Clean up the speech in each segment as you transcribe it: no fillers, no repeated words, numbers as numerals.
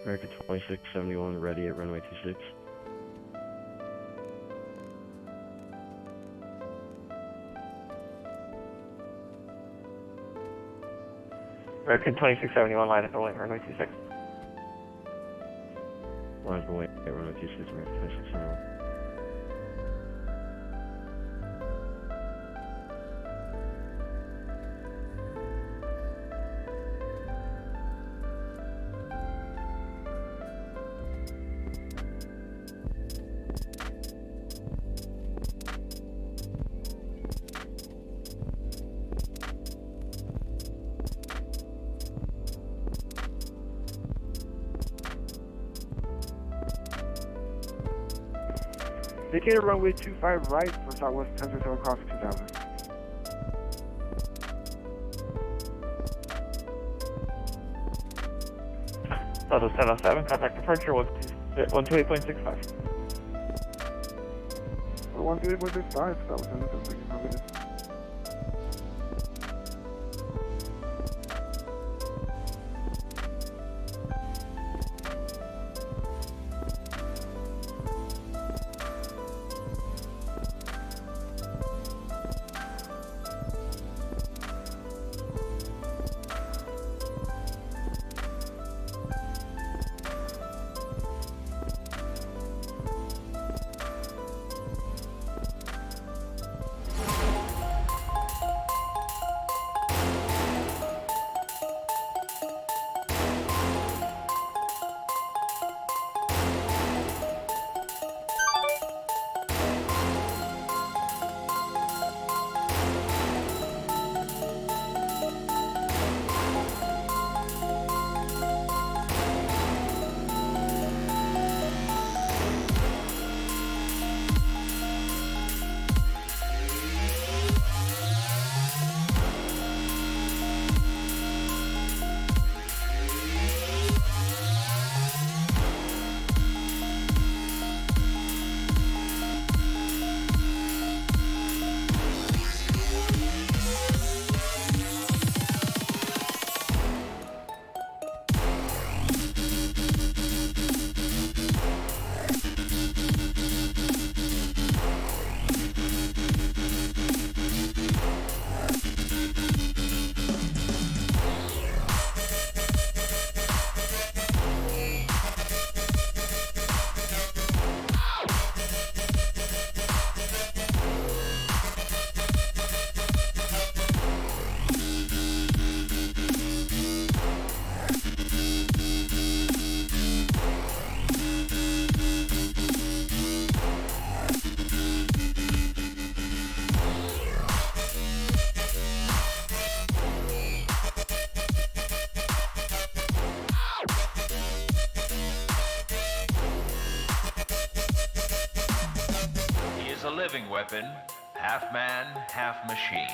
American 2671 ready at runway 26. American 2671 line at runway 26. Line away at runway 26, American 2671. Indicator runway 25 right for Southwest 1037 cross 2000. Southwest 1007, contact departure 128.65. 128.65, Southwest 1037, how it is. A living weapon, half man, half machine.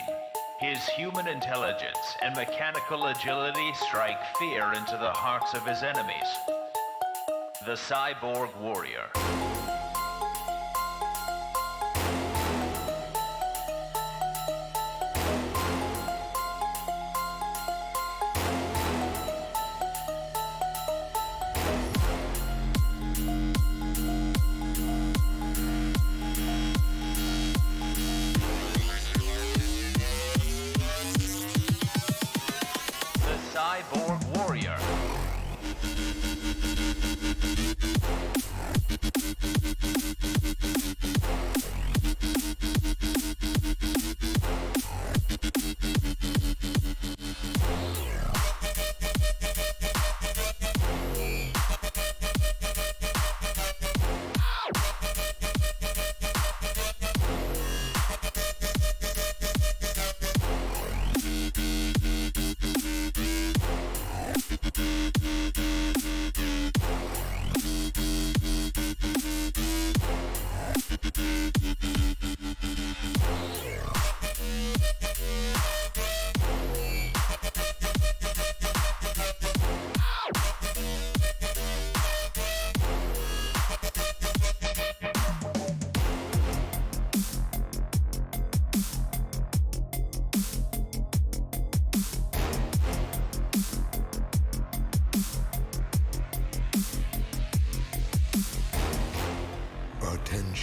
His human intelligence and mechanical agility strike fear into the hearts of his enemies. The Cyborg Warrior. Cyborg Warrior.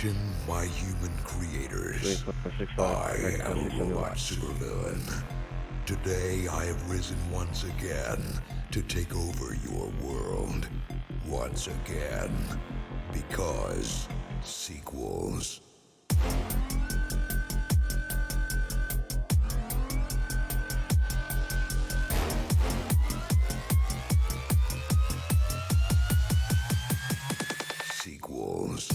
Attention, my human creators. I am a robot supervillain. Today I have risen once again to take over your world. Once again. Because sequels. Sequels.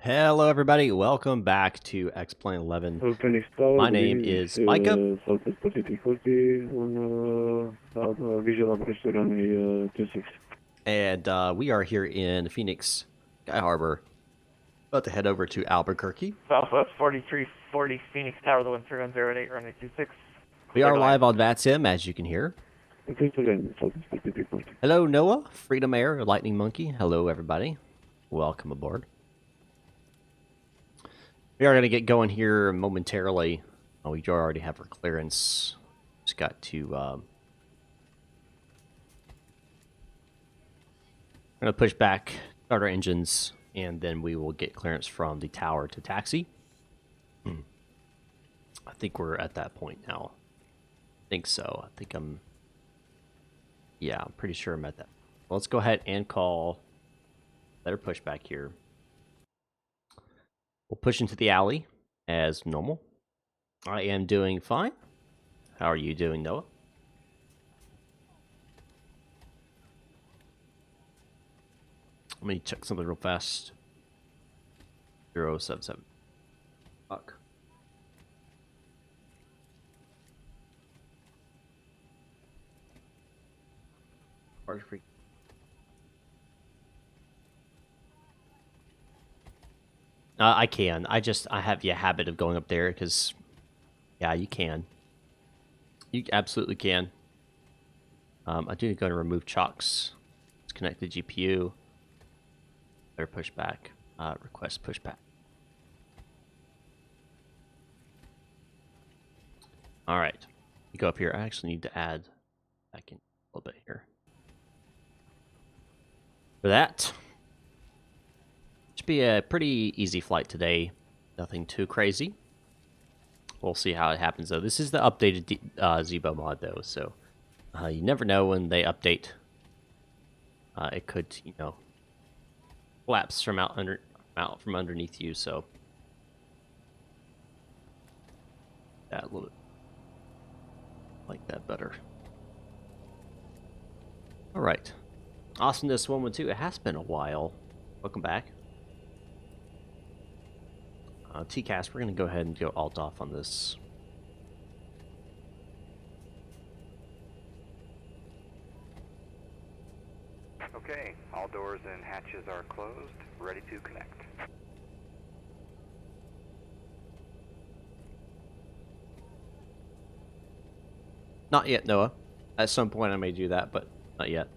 Hello everybody, welcome back to X-Plane 11. My name is Micah. And we are here in Phoenix Sky Harbor. About to head over to Albuquerque. Southwest 4340 Phoenix Tower, the 1310 runway 26. We are live on VATSIM, as you can hear. Hello Noah, Freedom Air, Lightning Monkey. Hello everybody. Welcome aboard. We are going to get going here momentarily. Oh, we already have our clearance. Just got to... I'm going to push back, start our engines, and then we will get clearance from the tower to taxi. I think we're at that point now. I think so. I think I'm... Yeah, I'm pretty sure I'm at that. Well, let's go ahead and call... Better push back here. We'll push into the alley as normal. I am doing fine. How are you doing, Noah? Let me check something real fast. 077. Fuck. Hard freak. I can. I have the habit of going up there because, yeah, you can. You absolutely can. I do go to remove chocks. Let's connect the GPU. Better push back. Request pushback. All right. You go up here. I actually need to add back in a little bit here. For that. Should be a pretty easy flight today. Nothing too crazy. We'll see how it happens, though. This is the updated ZIBO mod, though, so you never know when they update. It could, you know, collapse from out from underneath you, so that a little bit like that better. All right, awesomeness 112. It has been a while. Welcome back. TCAS, we're going to go ahead and go alt off on this. Okay, all doors and hatches are closed, ready to connect. Not yet, Noah. At some point I may do that, but not yet.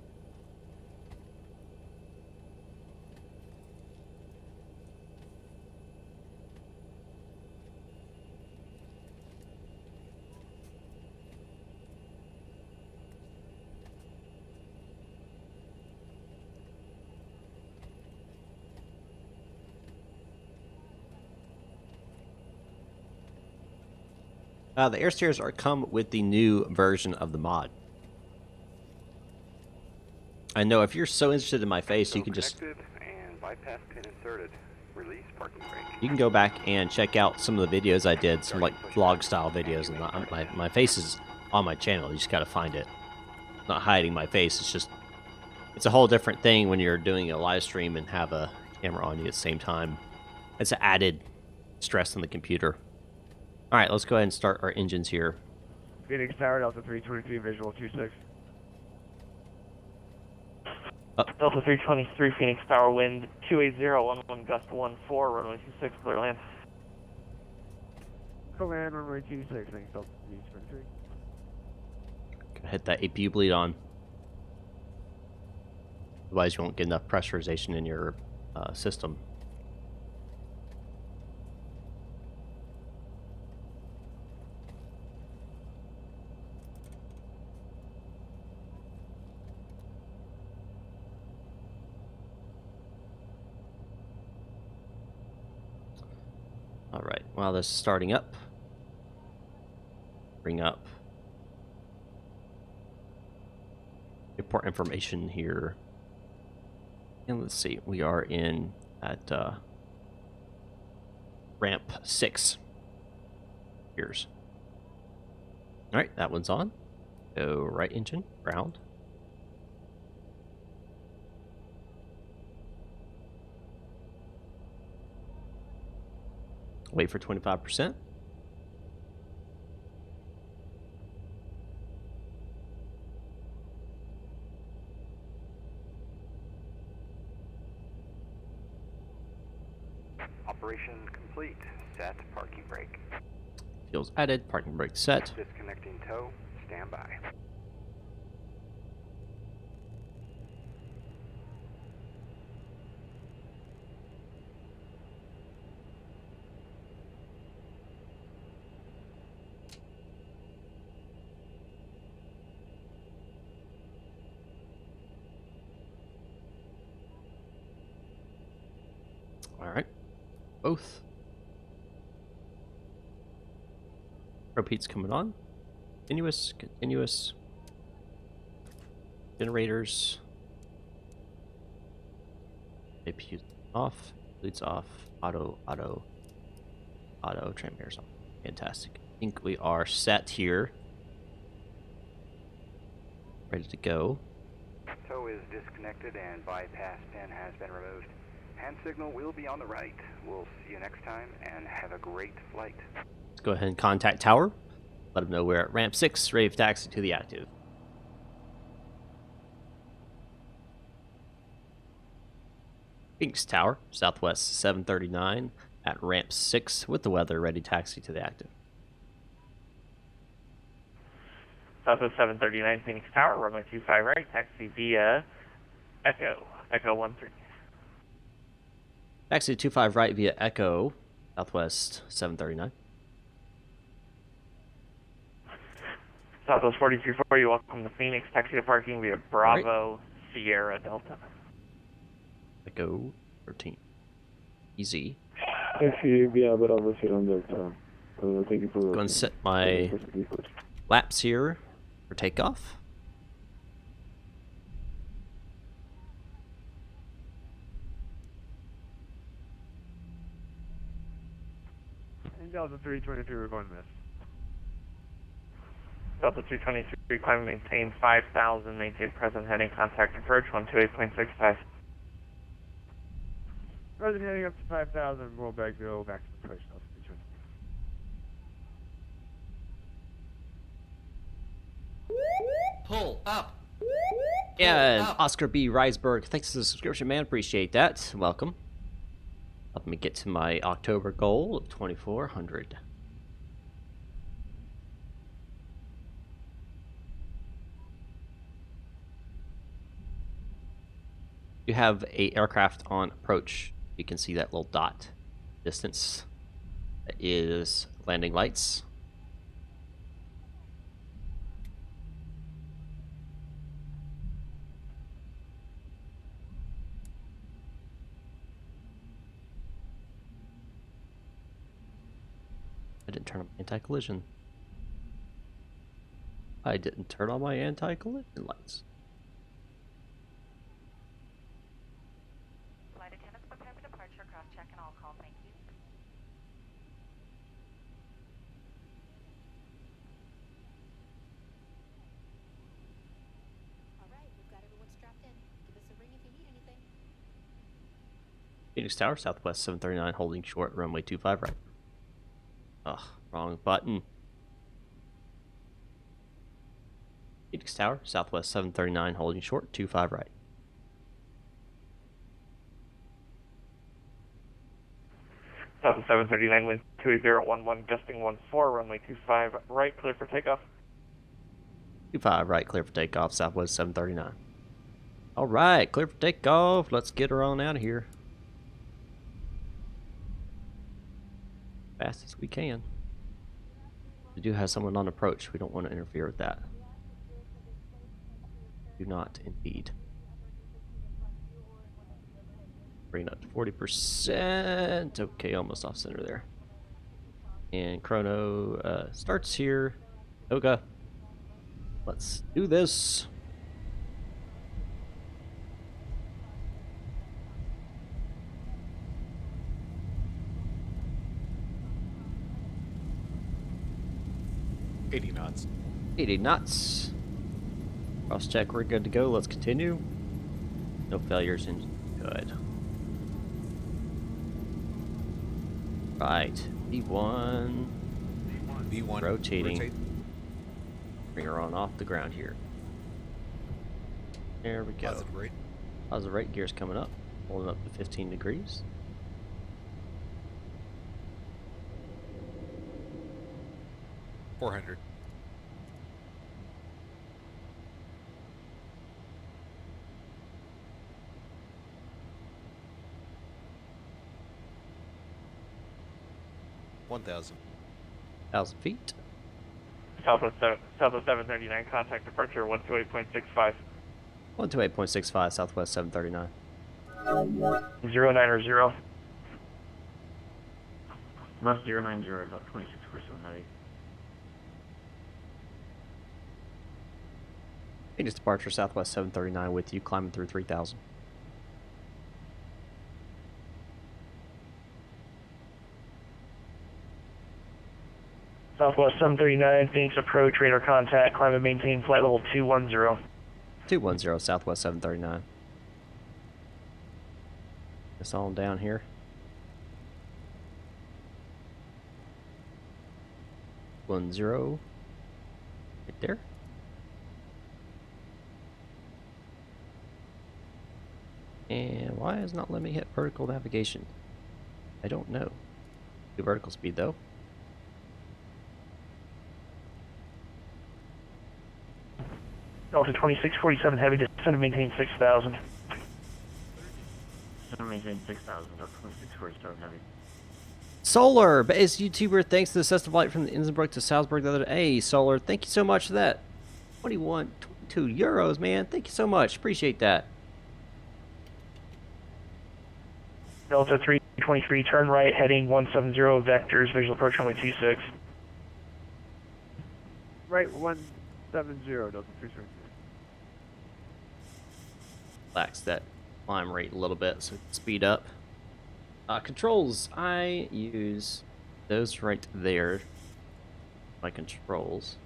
The air stairs come with the new version of the mod. I know if you're so interested in my face, you can just connected and bypass pin inserted. Release parking brake. you can go back and check out some of the videos I did, some like vlog style videos, and my face is on my channel. You just gotta find it. I'm not hiding my face. It's a whole different thing when you're doing a live stream and have a camera on you at the same time. It's an added stress on the computer. All right, let's go ahead and start our engines here. Phoenix Tower, Delta 323, visual 26. Delta 323, Phoenix Tower, wind 280, 11 gust 14, runway 26, clear land. Clear land, runway 26, thanks, Delta 323. Gonna hit that APU bleed on. Otherwise, you won't get enough pressurization in your system. All right, while this is starting up, bring up important information here. And let's see, we are in at ramp 6. Here's. All right, that one's on. Go right engine, ground. Wait for 25%. Operation complete. Set parking brake. Fuel's added, parking brake set. Disconnecting tow. Stand by. All right, both. Repeats coming on. Continuous, continuous. Generators. APU off. Leads off. Auto. Transmitters on. Fantastic. I think we are set here. Ready to go. Tow is disconnected and bypass pin has been removed. Hand signal will be on the right. We'll see you next time and have a great flight. Let's go ahead and contact tower. Let them know we're at ramp 6, ready for taxi to the active. Phoenix Tower, Southwest 739 at ramp 6 with the weather, ready taxi to the active. Southwest 739, Phoenix Tower, runway 25 right, taxi via Echo 13. Taxi 25 right via Echo, Southwest 739. Southwest 434, you welcome to Phoenix, taxi to parking via Bravo, Sierra Delta. Echo 13. Easy. Taxi via Bravo, Sierra Delta. Thank you for... Go and set my laps here for takeoff. Delta 323, we're going miss. Delta 323, climb, maintain 5,000, maintain present heading, contact approach 128.65. Present heading up to 5,000, go back to the approach, Delta 323. Pull up. Yeah, Pull up. Oscar B. Reisberg, thanks for the subscription, man. Appreciate that. Welcome. Let me get to my October goal of 2,400. You have a aircraft on approach. You can see that little dot distance. That is landing lights. I didn't turn on anti-collision. I didn't turn on my anti-collision lights. Phoenix Tower, Southwest 739, holding short, runway 25 right. Ugh, wrong button. Phoenix Tower, Southwest 739, holding short, 25 right. Southwest 739, wind 28011, gusting 14, runway 25 right, clear for takeoff. 25 right, clear for takeoff, Southwest 739. All right, clear for takeoff. Let's get her on out of here. Fast as we can. We do have someone on approach. We don't want to interfere with that. Do not, indeed. Bring it up to 40%. Okay, almost off center there. And chrono starts here. Yoga. Let's do this. knots. 80 knots. Cross check, we're good to go. Let's continue. No failures in good. Right. V1. V1. Rotating. Rotate. Bring her on off the ground here. There we go. Positive rate. Positive rate, gears coming up. Holding up to 15 degrees. $400. $1,000. 1,000 feet. Southwest 739, contact departure 128.65. 128.65, Southwest 739. 090. Left 090, about 26% heavy. Phoenix departure, Southwest 739 with you, climbing through 3,000. Southwest 739, Phoenix approach, radar contact, climb and maintain flight level 210. 210, Southwest 739. It's all down here. 10, right there. And why is not letting me hit vertical navigation? I don't know. Do vertical speed though. Delta 2647 heavy, descend and maintain 6,000. Center maintain 6,000, Delta 2647 heavy. Solar, base YouTuber, thanks to the Cessna flight from Innsbruck to Salzburg the other day. Hey, Solar, thank you so much for that. 22 euros, man. Thank you so much. Appreciate that. Delta 323, turn right, heading 170, vectors, visual approach runway 26. Right 170, Delta 323. Relax that climb rate a little bit so it can speed up. Controls, I use those right there. My controls.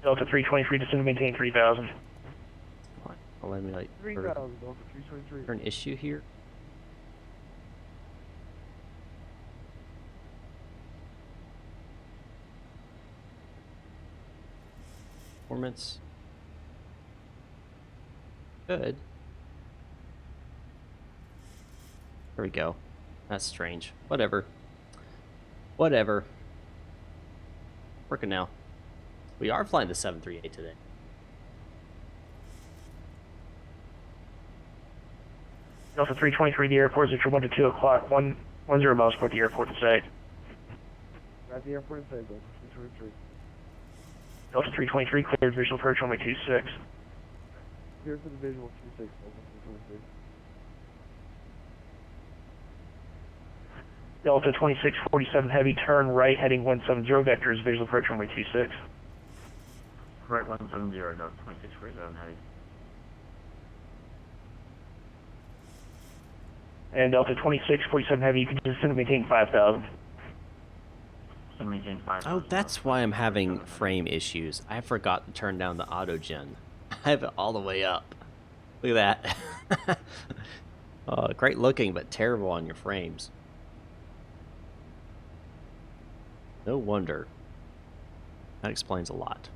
Delta 323, descend and maintain 3,000. I'll let me like 3,000, Delta 323. an issue here. Performance. Good. There we go. That's strange. Whatever. Whatever. Working now. We are flying the 738 today. Delta 323, the airport is at 1 to 2 o'clock, 10 miles toward the airport in sight. At the airport in sight, Delta 323. Delta 323, cleared visual approach runway 26. Here for the visual 26, Delta 323. Delta 2647 heavy, turn right, heading 170, vectors, visual approach runway 26. Right 170, Delta 2647 heavy. And Delta 2647 Heavy, you can just send and maintain 5,000. So maintain 5,000. Oh, that's why I'm having frame issues. I forgot to turn down the auto gen. I have it all the way up. Look at that. Oh, great looking, but terrible on your frames. No wonder. That explains a lot.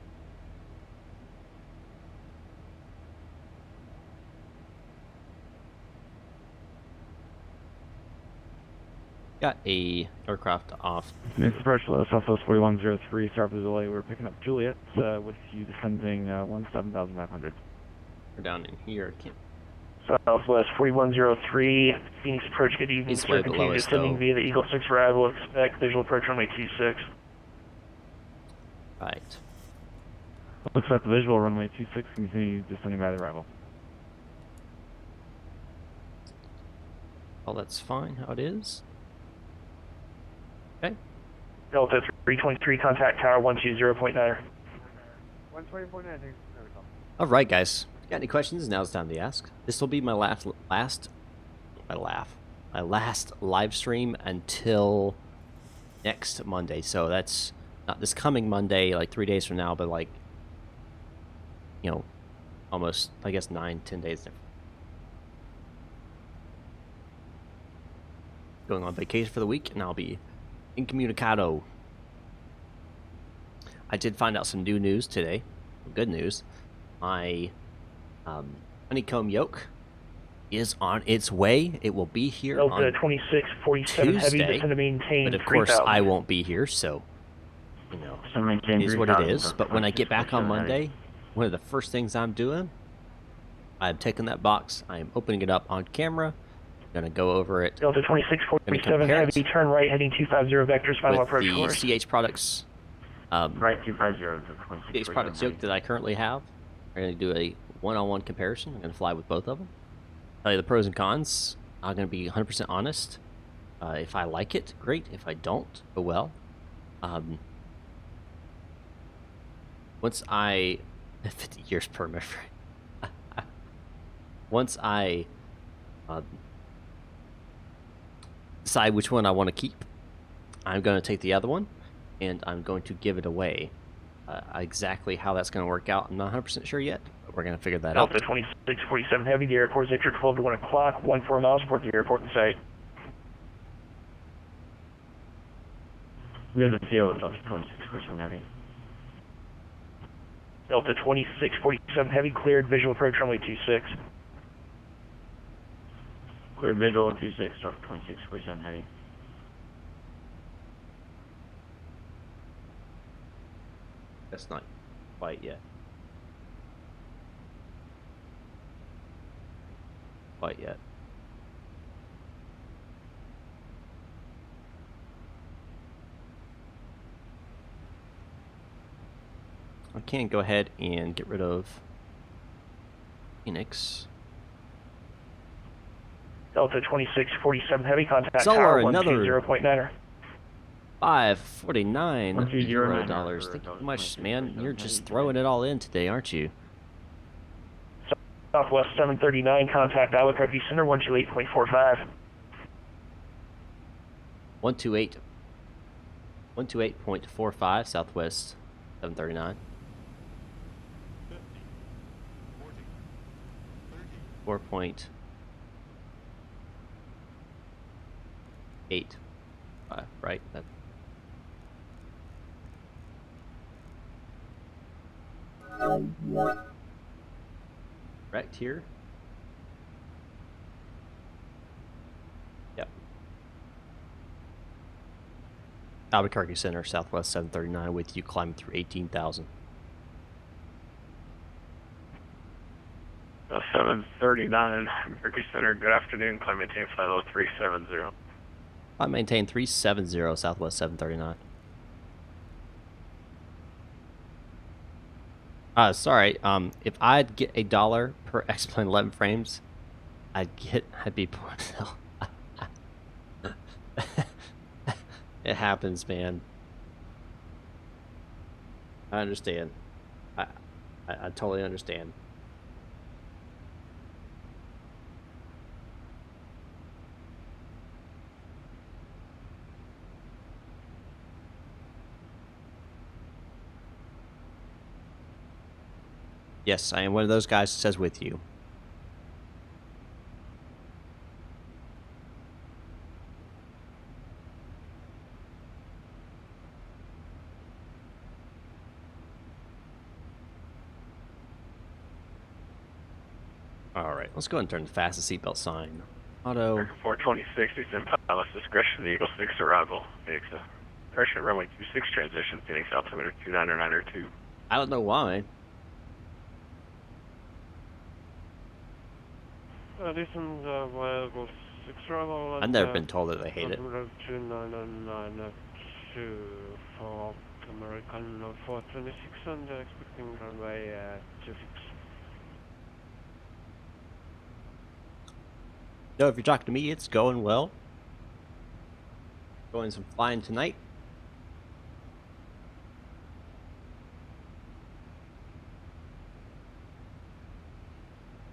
Got a aircraft off. Next approach, Southwest 4103, start for delay. We're picking up Juliet with you descending 17,500. We're down in here. Can't. Southwest 4103, Phoenix approach, good evening. He's way below us, descending though. via the Eagle 6 arrival, expect visual approach runway 26. Right. Looks like the visual runway 26, continue descending by the arrival. Well, that's fine how it is. Okay. Delta 323, contact tower 120.9. 120.9, thanks. All right, guys. Got any questions? Now's the time to ask. This will be my last live stream until next Monday. So that's not this coming Monday, like 3 days from now, but like, you know, almost, I guess, 9-10 days different. Going on vacation for the week, and I'll be incommunicado. I did find out some new news today. Good news. My honeycomb yoke is on its way. It will be here Delta on 2647 Heavy, Tuesday, descend to maintain but of course 3,000. I won't be here, so you know, So maintain it is what it 3,000 is. But when I get back on 2647 Heavy. Monday, one of the first things I'm doing, I'm taking that box, I'm opening it up on camera, gonna go over it Delta 2647 compare Heavy, it turn right, heading 250 vectors, final with approach the course. CH Products Right 250 to CH Products 2647 yoke that I currently have. We're gonna do a one-on-one comparison. I'm gonna fly with both of them. Tell you the pros and cons. I'm gonna be 100% honest. If I like it, great. If I don't, oh well. Once I 50 years per memory. Once I decide which one I want to keep, I'm going to take the other one and I'm going to give it away. Exactly how that's going to work out, I'm not 100% sure yet, but we're going to figure that out. Delta 2647 Heavy, the airport is at 12 to 1 o'clock, 14 miles, report to the airport in sight. We have the CO with Delta 2647 Heavy. Delta 2647 Heavy, cleared, visual approach runway 26. Clear visual 26, Delta 2647 Heavy. That's not quite yet. Quite yet. I can go ahead and get rid of Phoenix. Delta 2647 Heavy, contact Solar, tower another 120.9. $549 $120 dollars. for Thank you Delta so much, 2647 man. You're Heavy just today. throwing it all in today, aren't you? Southwest 739, contact Albuquerque Center 128.45. 128.45 Southwest 739. 4.8. Right? That. Correct here? Yep. Albuquerque Center, Southwest 739, with you climbing through 18,000. 739, Albuquerque Center, good afternoon, climb maintain flight level 370. I maintain 370 Southwest 739. Sorry. If I'd get $1 per X-Plane 11 frames, I'd be poor as hell. It happens, man. I understand. I totally understand. Yes, I am one of those guys that says with you. Alright, let's go ahead and turn the fastest seatbelt sign. Auto. 426 is in pilot's discretion, the Eagle 6 arrival. Phoenix, pressure runway 26 transition, Phoenix altimeter 29902. I don't know why. This is Eagle 6 arrival. I've never been told that they hate it. 29992 for American 426 and expecting runway 26. No, if you're talking to me, it's going well. Going some flying tonight.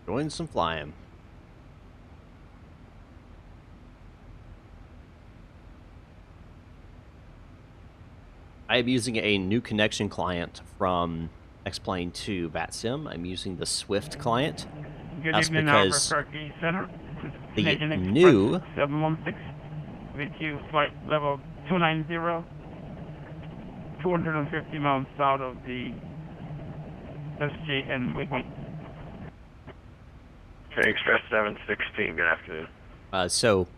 Doing some flying. I am using a new connection client from X-Plane to VATSIM. I'm using the Swift client. Good That's evening, because Albuquerque Center. the Canadian Express new 716 with you flight level 290, 250 miles south of the SG and Waypoint. Phoenix Express 716, good afternoon. So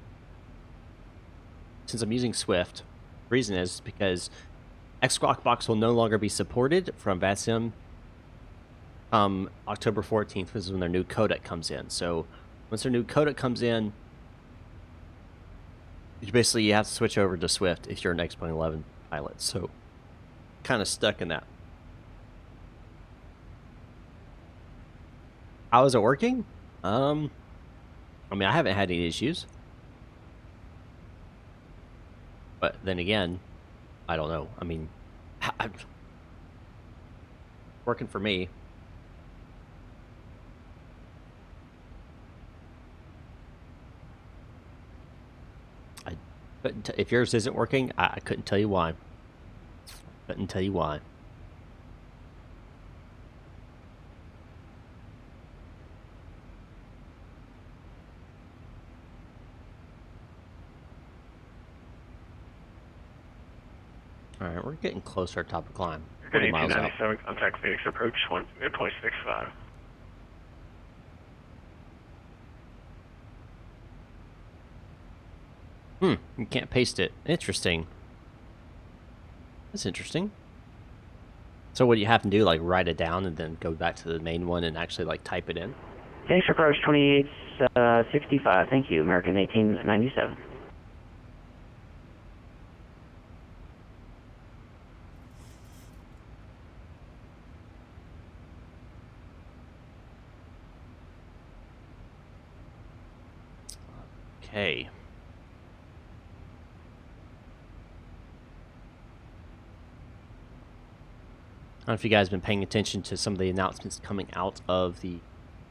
since I'm using Swift, the reason is because X-Squawk Box will no longer be supported from VATSIM. October 14th is when their new codec comes in. So once their new codec comes in, you have to switch over to Swift if you're an X-Plane 11 pilot. So kind of stuck in that. How is it working? I mean, I haven't had any issues. But then again, I don't know. I mean, working for me. If yours isn't working, I couldn't tell you why. Couldn't tell you why. All right, we're getting closer to top of climb. 40 miles out. 1897, contact Phoenix approach 1.65. You can't paste it. Interesting. That's interesting. So what do you have to do, like write it down and then go back to the main one and actually like type it in? Phoenix approach 2865, thank you, American 1897. Okay. I don't know if you guys have been paying attention to some of the announcements coming out of the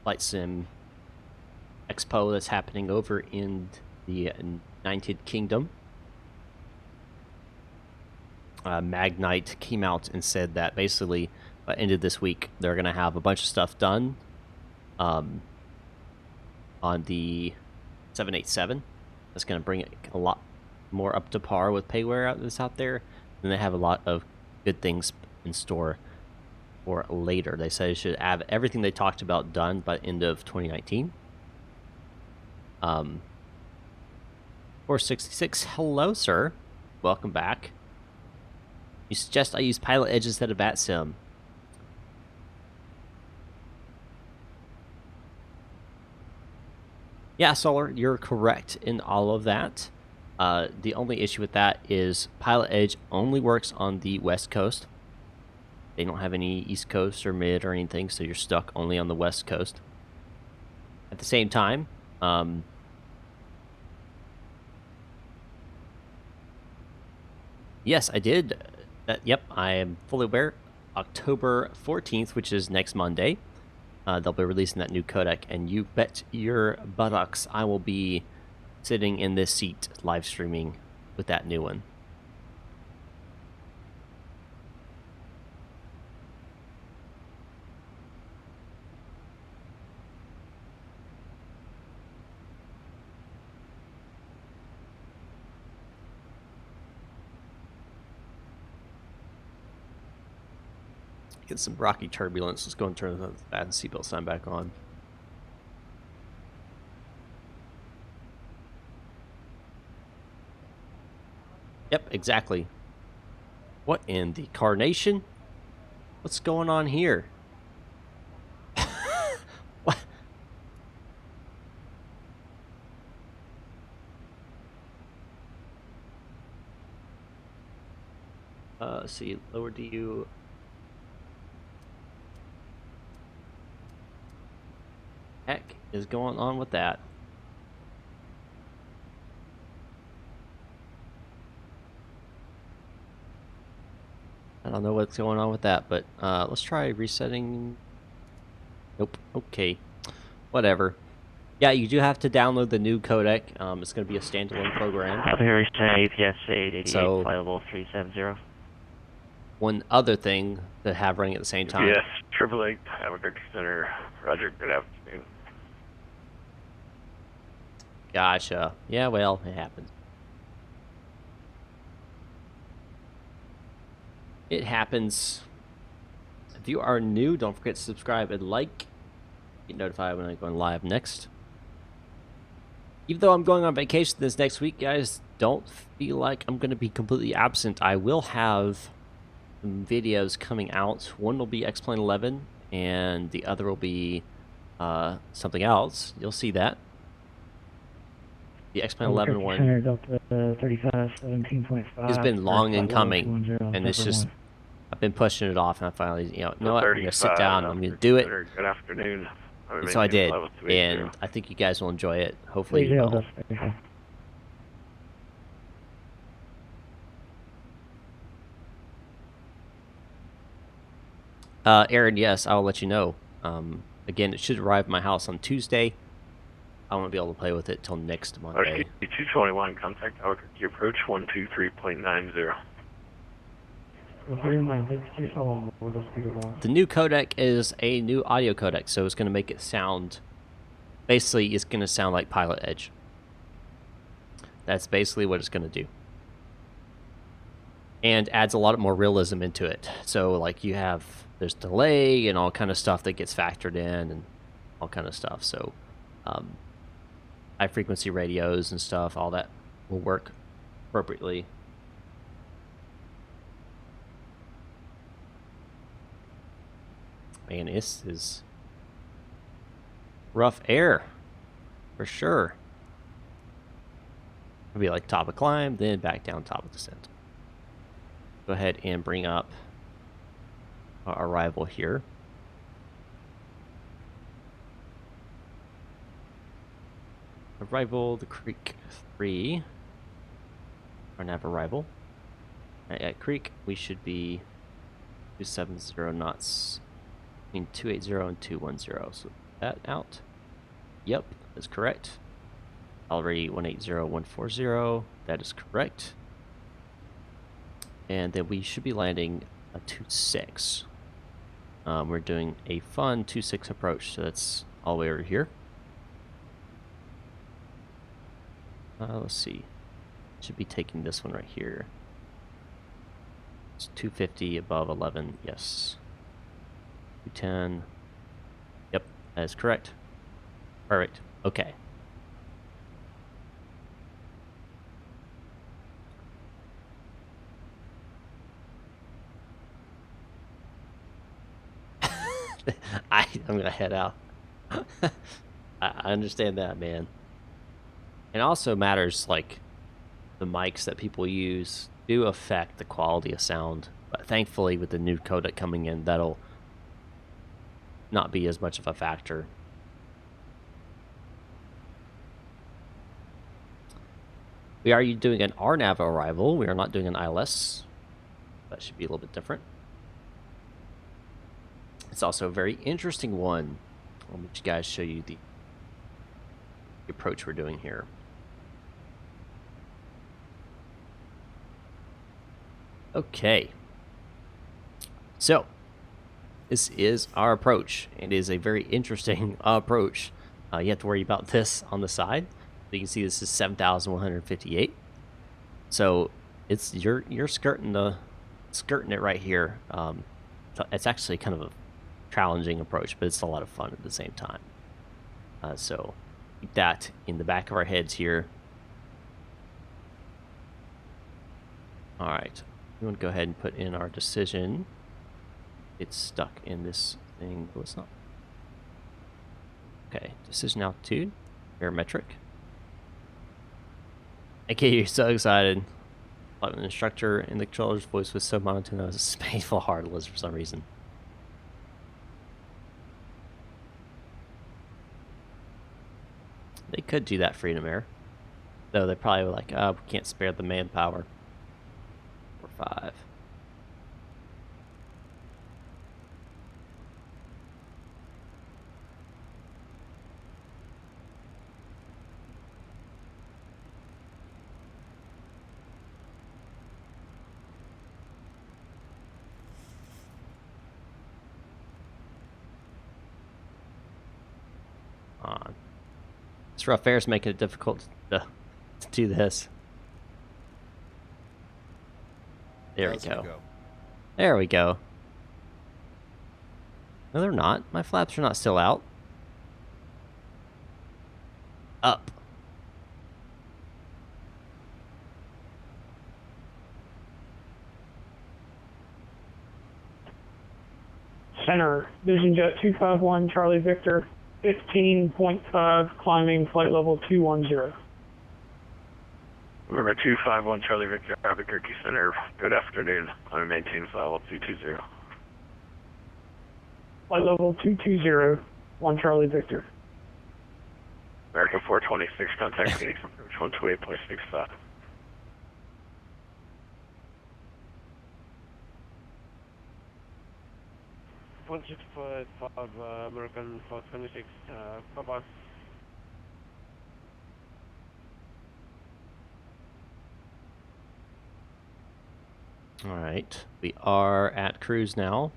Flight Sim Expo that's happening over in the United Kingdom. Magnite came out and said that basically by the end of this week they're going to have a bunch of stuff done on the 787. That's going to bring it a lot more up to par with payware that's out there. And they have a lot of good things in store for later. They said it should have everything they talked about done by the end of 2019. 466, hello, sir. Welcome back. You suggest I use Pilot Edge instead of VATSIM. Yeah, Solar, you're correct in all of that. The only issue with that is Pilot Edge only works on the West Coast. They don't have any East Coast or Mid or anything, so you're stuck only on the West Coast. At the same time, yes, I did. Yep, I am fully aware. October 14th, which is next Monday, they'll be releasing that new codec, and you bet your buttocks I will be sitting in this seat live streaming with that new one. Get some rocky turbulence. Let's go and turn the VATSIM seatbelt sign back on. Yep, exactly. What in the carnation? What's going on here? What? Let's see, lower DU. Heck is going on with that? I don't know what's going on with that, but let's try resetting. Nope. Okay. Whatever. Yeah, you do have to download the new codec. It's going to be a standalone program. Here, APS 888, So, flyable 370. one other thing to have running at the same time. Yes, 888, KABQ Center. Roger, good afternoon. Gotcha. Yeah, well, it happens. It happens. If you are new, don't forget to subscribe and like. Get notified when I'm going live next. Even though I'm going on vacation this next week, guys, don't feel like I'm going to be completely absent. I will have some videos coming out. One will be X-Plane 11, and the other will be something else. You'll see that. The X-Plane 11 one has been long in coming, and it's just, I've been pushing it off, and I finally, you know what, I'm going to sit down, I'm going to do it. Good afternoon. And so I did, and I think you guys will enjoy it. Hopefully you will. Aaron, yes, I'll let you know. Again, it should arrive at my house on Tuesday. I won't be able to play with it till next Monday. 221, contact Albuquerque approach 123.90. The new codec is a new audio codec, so it's going to make it sound, basically it's going to sound like Pilot Edge. That's basically what it's going to do. And adds a lot more realism into it. So like there's delay and all kind of stuff that gets factored in and all kind of stuff. So high frequency radios and stuff, all that will work appropriately. Man, this is rough air for sure. It'll be like top of climb, then back down top of descent. Go ahead and bring up our arrival here. Arrival, the Creek 3. Our nav arrival. At Creek, we should be 270 knots. Between 280 and 210. So that out. Yep, that's correct. Already 180, 140. That is correct. And then we should be landing a 26. We're doing a fun 26 approach, so that's all the way over here. Let's see. Should be taking this one right here. It's 250 above 11. Yes. 210. Yep, that is correct. Perfect. Okay. I'm gonna head out. I understand that, man. It also matters, like, the mics that people use do affect the quality of sound. But thankfully, with the new codec coming in, that'll not be as much of a factor. We are doing an RNAV arrival. We are not doing an ILS. That should be a little bit different. It's also a very interesting one. I'll let you guys show you the approach we're doing here. Okay. So, this is our approach. It is a very interesting approach. You have to worry about this on the side. You can see this is 7,158. So it's you're skirting it right here. It's actually kind of a challenging approach, but it's a lot of fun at the same time. So keep that in the back of our heads here. All right, we want to go ahead and put in our decision. It's stuck in this thing. Oh, it's not. Okay, decision altitude, barometric. Okay, you're so excited. Like an instructor in the controller's voice was so monotone that was painful heartless for some reason. They could do that Freedom Air. Though they probably were like, oh, we can't spare the manpower. 5. This rough air is making it difficult to do this. There we go. There we go. No, they're not. My flaps are not still out. Up. Center, Vision Jet 251, Charlie Victor, 15.5, climbing flight level 210. Remember 251 Charlie Victor, Albuquerque Center. Good afternoon. I'm maintaining flight level 220. Flight level 220, 1 Charlie Victor. American 426, contact Phoenix approach 128.65. American 426, bye-bye. All right, we are at cruise now.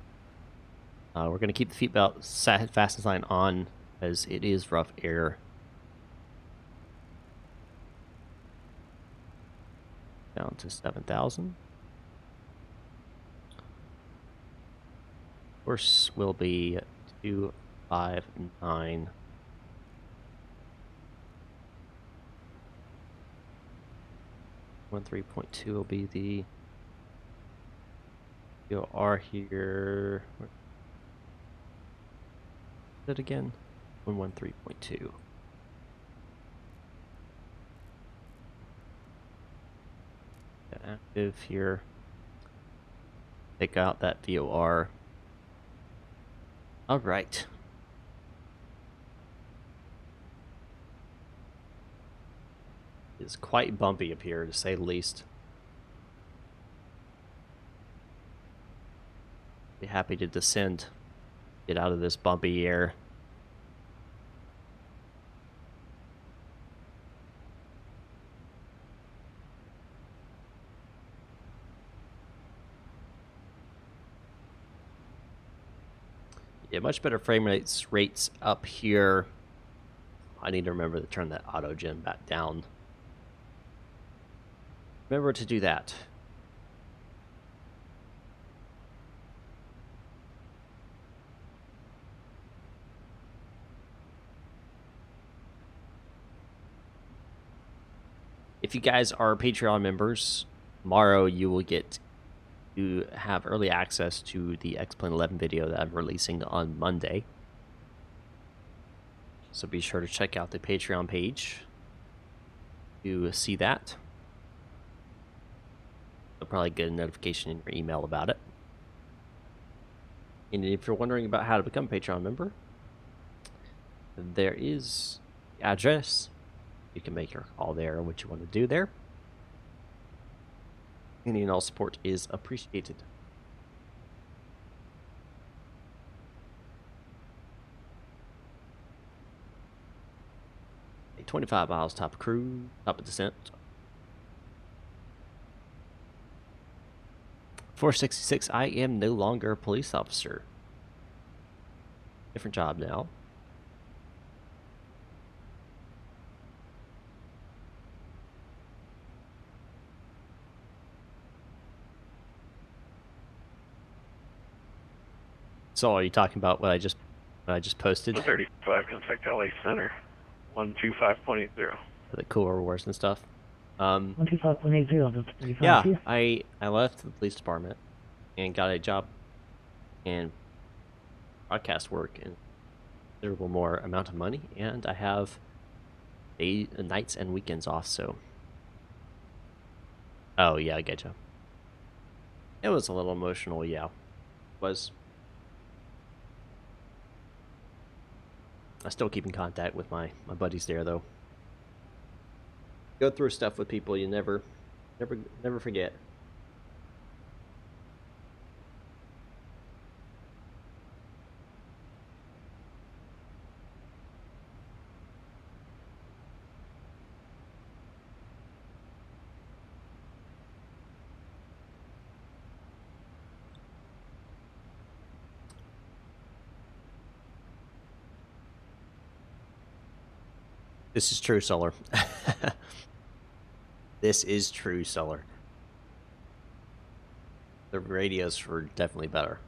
We're going to keep the seat belt fast line on as it is rough air. Down to 7,000. Course will be 259. One 3.2 will be the VOR here. Where is it again? 113.2. Active here. Take out that VOR. All right. It's quite bumpy up here, to say the least. Be happy to descend, get out of this bumpy air. Yeah, much better frame rates up here. I need to remember to turn that auto gen back down. Remember to do that. If you guys are Patreon members, tomorrow you will get to have early access to the X-Plane 11 video that I'm releasing on Monday. So be sure to check out the Patreon page to see that. You'll probably get a notification in your email about it. And if you're wondering about how to become a Patreon member, there is the address. You can make your call there, what you want to do there. Any and all support is appreciated. 25 miles top of cruise, top of descent. 466, I am no longer a police officer. Different job now. So are you talking about what I just posted? 35, contact LA Center, 125.80. The cool rewards and stuff. 125.80. Yeah, I left the police department and got a job in broadcast work and considerable more amount of money, and I have nights and weekends off. So, oh yeah, I get you. It was a little emotional, yeah. It was. I still keep in contact with my buddies there, though. Go through stuff with people you never forget. This is true, Solar. This is true, Solar. The radios were definitely better.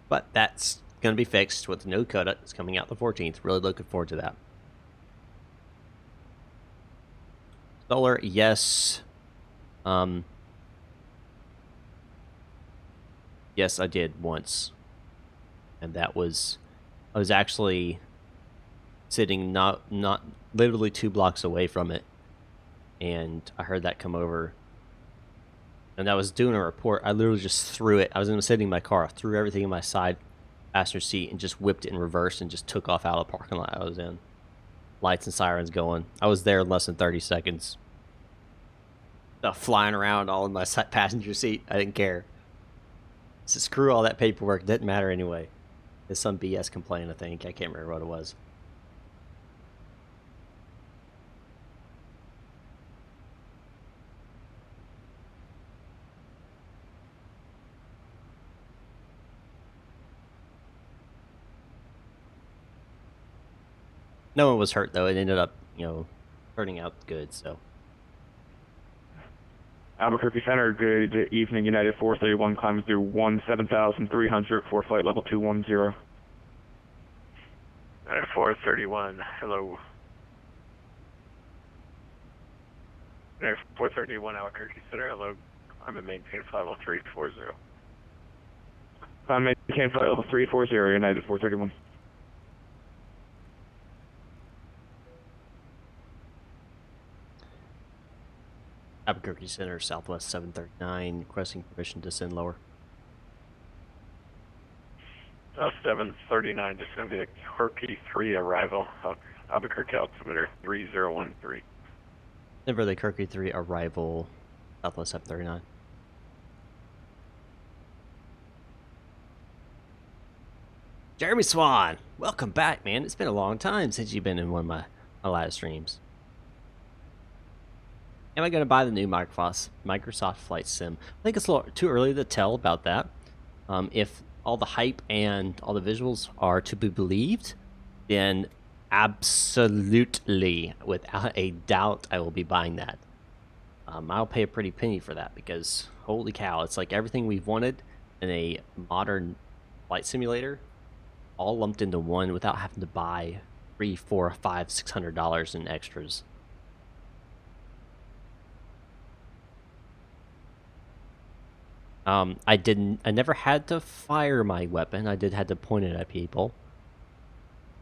But that's going to be fixed with the new code that's coming out the 14th. Really looking forward to that. Solar, yes. Yes, I did once. And that was... I was actually sitting not literally 2 blocks away from it, and I heard that come over, and I was doing a report. I literally just threw it. I was sitting in my car, I threw everything in my side passenger seat and just whipped it in reverse and just took off out of the parking lot I was in. Lights and sirens going. I was there in less than 30 seconds. Stuff flying around all in my passenger seat. I didn't care. So screw all that paperwork. It didn't matter anyway. It's some BS complaint, I think. I can't remember what it was. No one was hurt, though. It ended up, turning out good, so. Albuquerque Center, good evening. United 431 climbs through 17,300 for flight level 210. United 431, hello. United 431, Albuquerque Center, hello. I'm at maintain flight level 340. Climb maintain flight level 340, United 431. Albuquerque Center, Southwest 739, requesting permission to send lower. 739, just going to be a Albuquerque 3 arrival. Albuquerque altimeter 3013. Denver, the Albuquerque 3 arrival, Southwest 739. Jeremy Swan, welcome back, man. It's been a long time since you've been in one of my live streams. Am I going to buy the new Microsoft Flight Sim? I think it's a little too early to tell about that. If all the hype and all the visuals are to be believed, then absolutely, without a doubt, I will be buying that. I'll pay a pretty penny for that because, holy cow, it's like everything we've wanted in a modern flight simulator, all lumped into one without having to buy $300, $400, $500, $600 in extras. I never had to fire my weapon. I did had to point it at people.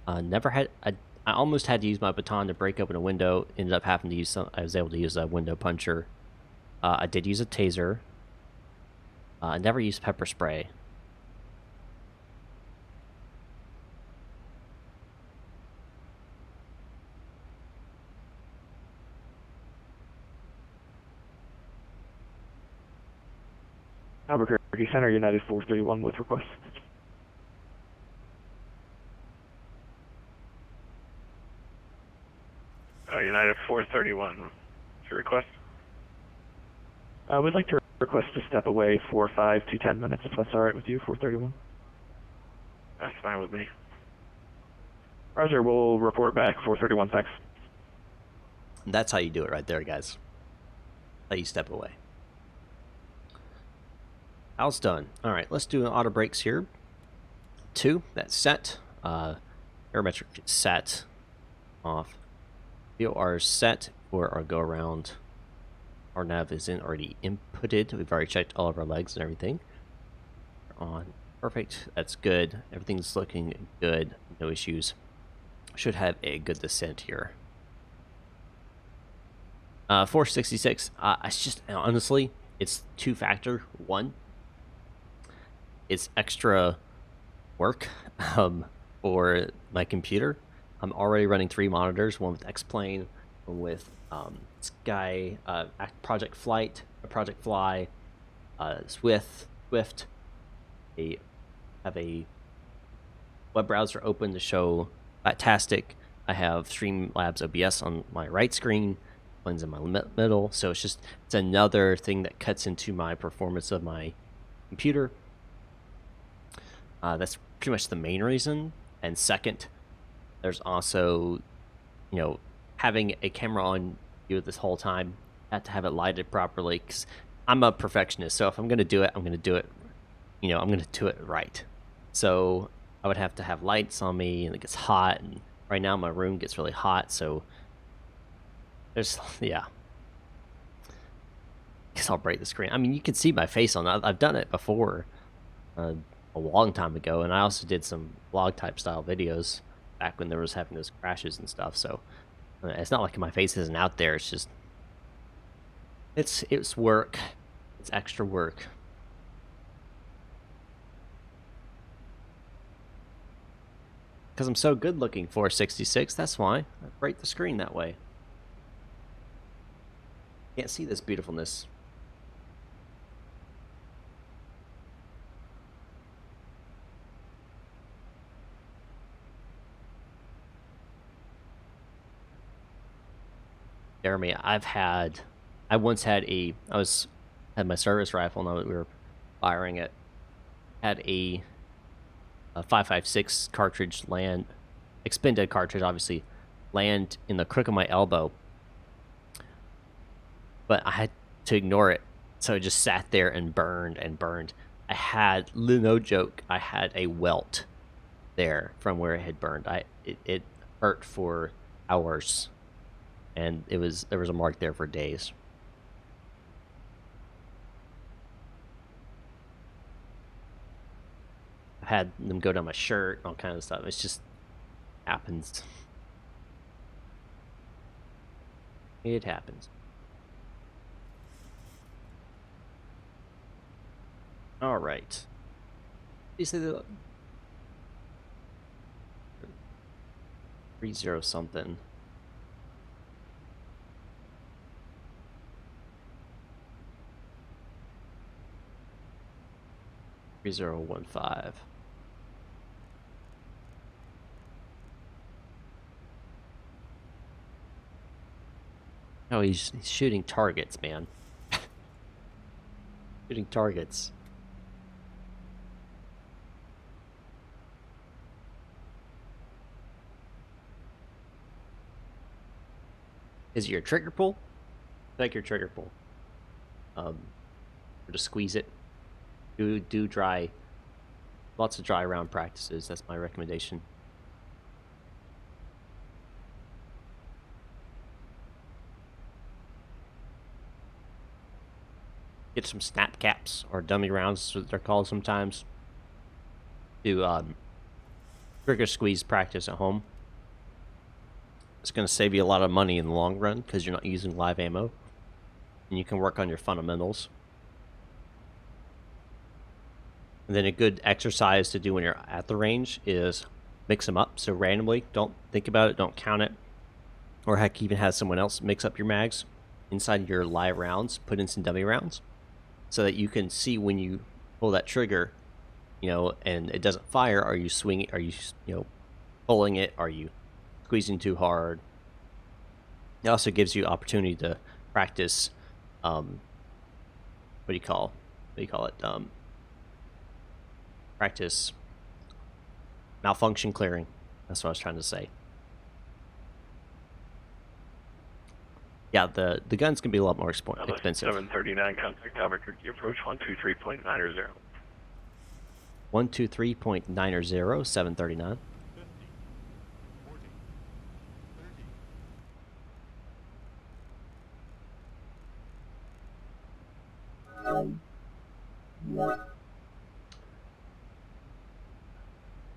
I almost had to use my baton to break open a window. Ended up having to use I was able to use a window puncher. I did use a taser. I never used pepper spray. Albuquerque Center, United 431 with request. United 431, what's your request? We'd like to request to step away for 5 to 10 minutes, if that's all right with you, 431. That's fine with me. Roger, we'll report back, 431, thanks. That's how you do it right there, guys. How you step away. House done. All right, let's do an auto brakes here. 2, that's set. Aerometric set off. VOR set for our go around. Our nav isn't already inputted. We've already checked all of our legs and everything. On. Perfect. That's good. Everything's looking good. No issues. Should have a good descent here. 466. It's just, honestly, it's two-factor. One, it's extra work for my computer. I'm already running 3 monitors, one with X-Plane, one with Sky, Project Flight, Project Fly, Swift. I have a web browser open to show Fantastic. I have Streamlabs OBS on my right screen, Plane's in my middle, so it's another thing that cuts into my performance of my computer. That's pretty much the main reason. And second, there's also, having a camera on you this whole time. I have to have it lighted properly, because I'm a perfectionist. So if I'm going to do it, I'm going to do it, I'm going to do it right. So I would have to have lights on me, and it gets hot. And right now my room gets really hot, so there's, yeah. Guess I'll break the screen. I mean, you can see my face on it. I've done it before, a long time ago, and I also did some vlog type style videos back when there was having those crashes and stuff. So it's not like my face isn't out there. It's just it's work. It's extra work. Because I'm so good looking for 66, that's why I break the screen that way. Can't see this beautifulness. Jeremy, I once had my service rifle, and we were firing it. Had a 5.56 cartridge land, expended cartridge, obviously, land in the crook of my elbow. But I had to ignore it, so it just sat there and burned and burned. I had, no joke, I had a welt there from where it had burned. It hurt for hours, and there was a mark there for days. I've had them go down my shirt, all kind of stuff. It's just happens. It happens. All right. You say the 30 something. $3015. Oh, he's shooting targets, man. Shooting targets. Is it your trigger pull? Like your trigger pull. Or to squeeze it. Do dry, lots of dry round practices. That's my recommendation. Get some snap caps or dummy rounds, as they're called sometimes. Do trigger squeeze practice at home. It's going to save you a lot of money in the long run because you're not using live ammo, and you can work on your fundamentals. And then a good exercise to do when you're at the range is mix them up. So randomly, don't think about it, don't count it. Or heck, even have someone else mix up your mags inside your live rounds, put in some dummy rounds, so that you can see when you pull that trigger, and it doesn't fire. Are you swinging? Are you, pulling it? Are you squeezing too hard? It also gives you opportunity to practice, what do you call it? Practice malfunction clearing. That's what I was trying to say. Yeah, the guns can be a lot more expensive. 739, contact Albuquerque, approach 123.90. 123.90, 739.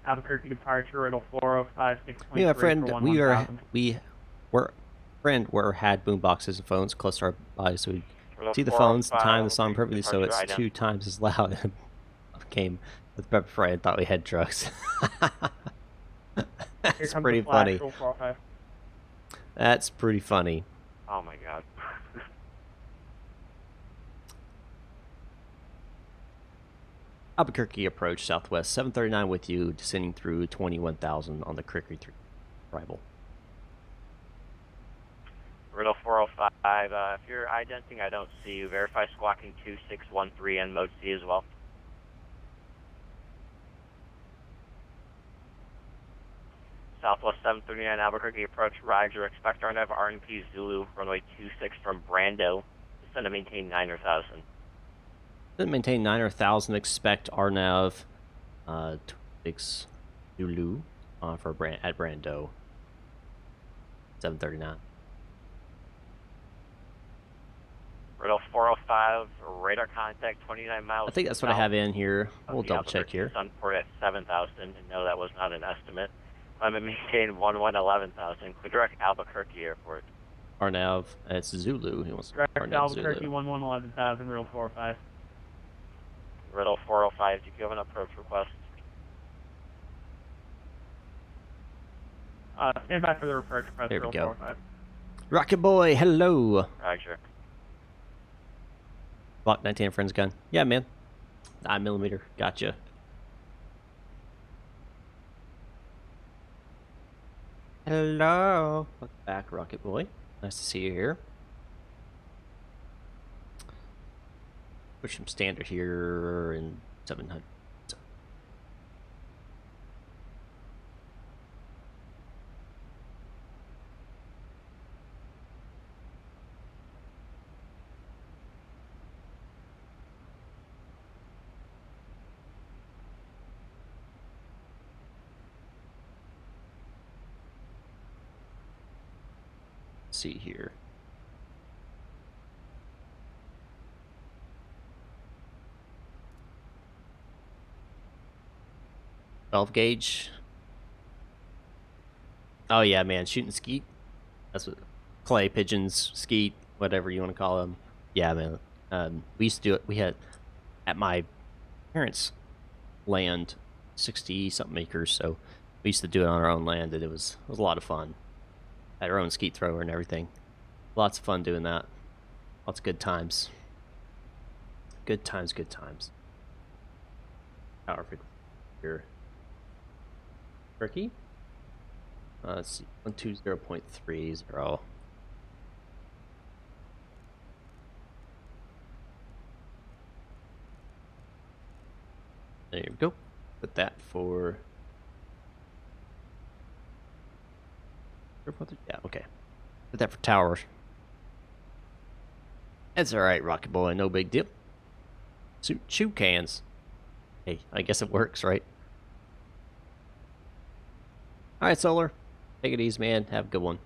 Albuquerque departure, riddle 405, Yeah, 6.3 friend, for 1 we 1000. had boom boxes and phones close to our bodies, so we Riddle see the phones, the 405, time, the song Albuquerque perfectly, so departure, it's ident. 2 times as loud. Came with Pepper Fry and thought we had drugs. Here That's comes pretty the flash, funny. riddle 405. That's pretty funny. Oh my god. Albuquerque approach southwest 739 with you, descending through 21,000 on the Crickery 3 arrival. Riddle 405, if you're identing, I don't see you. Verify squawking 2613 and mode C as well. Southwest 739 Albuquerque approach, Roger. Expect RNAV RNP Zulu, runway 26 from Brando. Descend to maintain 9 or 1,000. Descend maintain 9 or 1,000, expect RNAV 26 Zulu at Brando. 739. Riddle 405, radar contact 29 miles. I think that's what I have in here. We'll double check here. Sunport at 7,000. No, that was not an estimate. I'm going to maintain 11,000. Clear direct Albuquerque Airport. RNAV, it's Zulu. He wants Direct RNAV Albuquerque, Zulu. 11,000, riddle 405. Riddle 405, do you have an approach request? Stand by for the approach request, There we riddle go. 405. Rocket Boy, hello. Roger. Block 19 friend's gun. Yeah, man. 9mm. Gotcha. Hello. Welcome back, Rocket Boy. Nice to see you here. Push some standard here in 700. See here. Valve gauge. Oh yeah, man, shooting skeet. That's what clay pigeons, skeet, whatever you want to call them. Yeah, man. We used to do it. We had at my parents' land, 60-something acres. So we used to do it on our own land, and it was a lot of fun. Had our own skeet thrower and everything. Lots of fun doing that. Lots of good times. Good times, good times. Power here. Ricky? Let's see. 120.30. There we go. Put that for... Yeah, okay. Put that for towers. That's alright, Rocket Boy. No big deal. Shoe cans. Hey, I guess it works, right? Alright, Solar. Take it easy, man. Have a good one.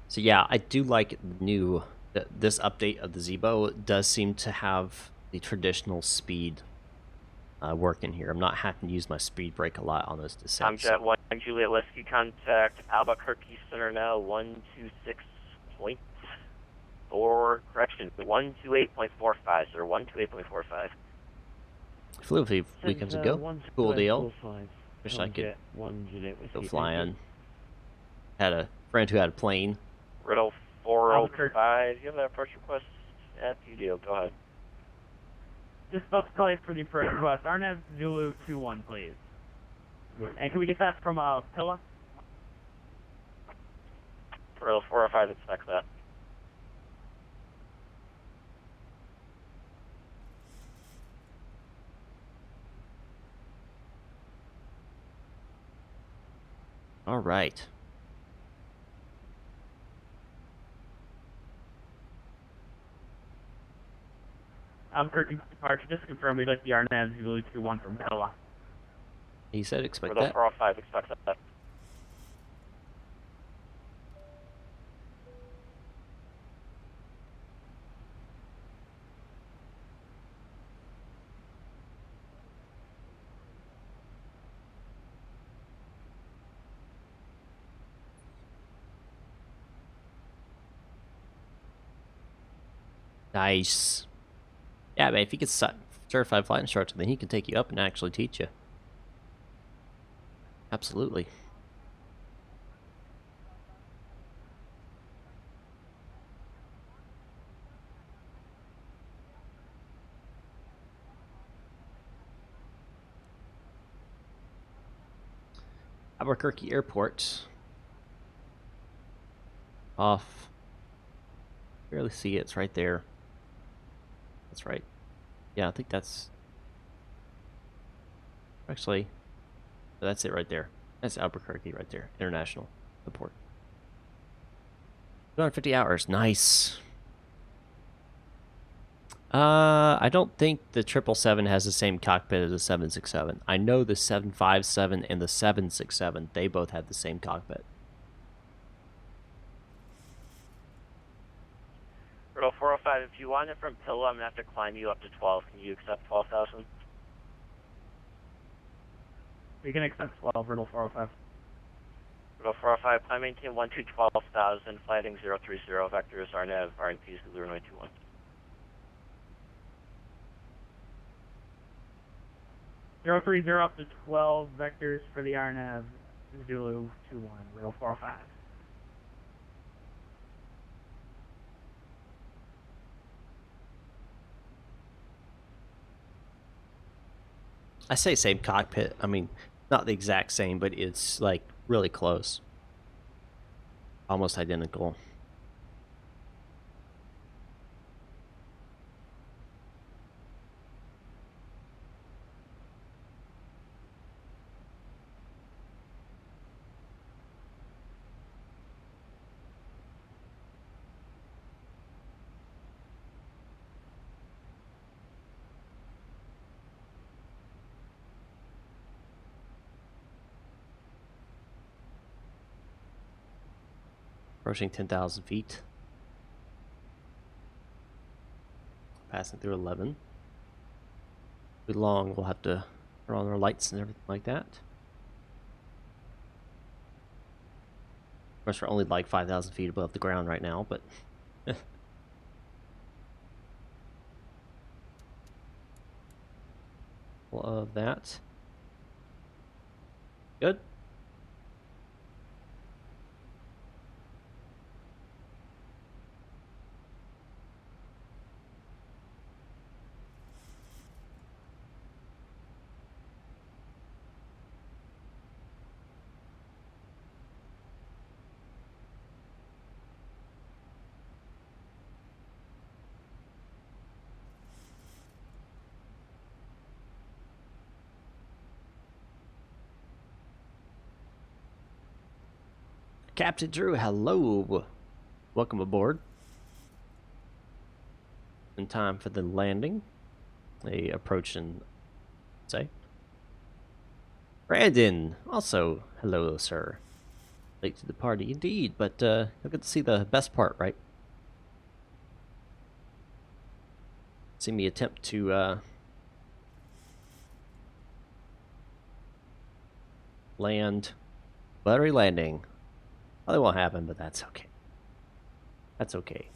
So yeah, I do like this update of the ZIBO does seem to have the traditional speed working here. I'm not having to use my speed brake a lot on those descents. Jet 1, Juliet Whiskey, contact Albuquerque Center now, 126.4, correction, 128.45, sir, 128.45. Flew a few weekends ago. Cool deal. Wish I could go flying. Had a friend who had a plane. Riddle 405, you have that approach request? Yeah, you do. Go ahead. Just about to call you for the approach request. RNAV Zulu 21, please. And can we get that from Pilla? Riddle 405, expect that. All right. Albuquerque departure, just confirm we'd like the RNAV Zulu 21 from Pella. He said expect Riddle that. 405, expect that. Nice. Yeah, man, if he gets certified flight instructor, then he can take you up and actually teach you. Absolutely. Albuquerque Airport. Off. Barely see it. It's right there. That's right. Yeah, I think that's... Actually, that's it right there. That's Albuquerque right there. International Airport. 250 hours. Nice. I don't think the 777 has the same cockpit as the 767. I know the 757 and the 767, they both have the same cockpit. Riddle 405, if you want it from Pilla, I'm going to have to climb you up to 12. Can you accept 12,000? We can accept 12, Riddle 405. Riddle 405, climb maintain 12,000, flighting 030, vectors RNAV, RNP Zulu runway 21. Zero 30 up to 12 vectors for the RNAV Zulu 21, Riddle 405. I say same cockpit. I mean, not the exact same, but it's like really close. Almost identical. Approaching 10,000 feet. Passing through 11. Be long, we'll have to turn on our lights and everything like that. Of course, we're only like 5,000 feet above the ground right now, but... of that. Good. Captain Drew, hello. Welcome aboard. In time for the landing. They approach and say. Brandon, also, hello, sir. Late to the party indeed, but you'll get to see the best part, right? See me attempt to land. Buttery landing. Probably won't happen, but that's okay. That's okay.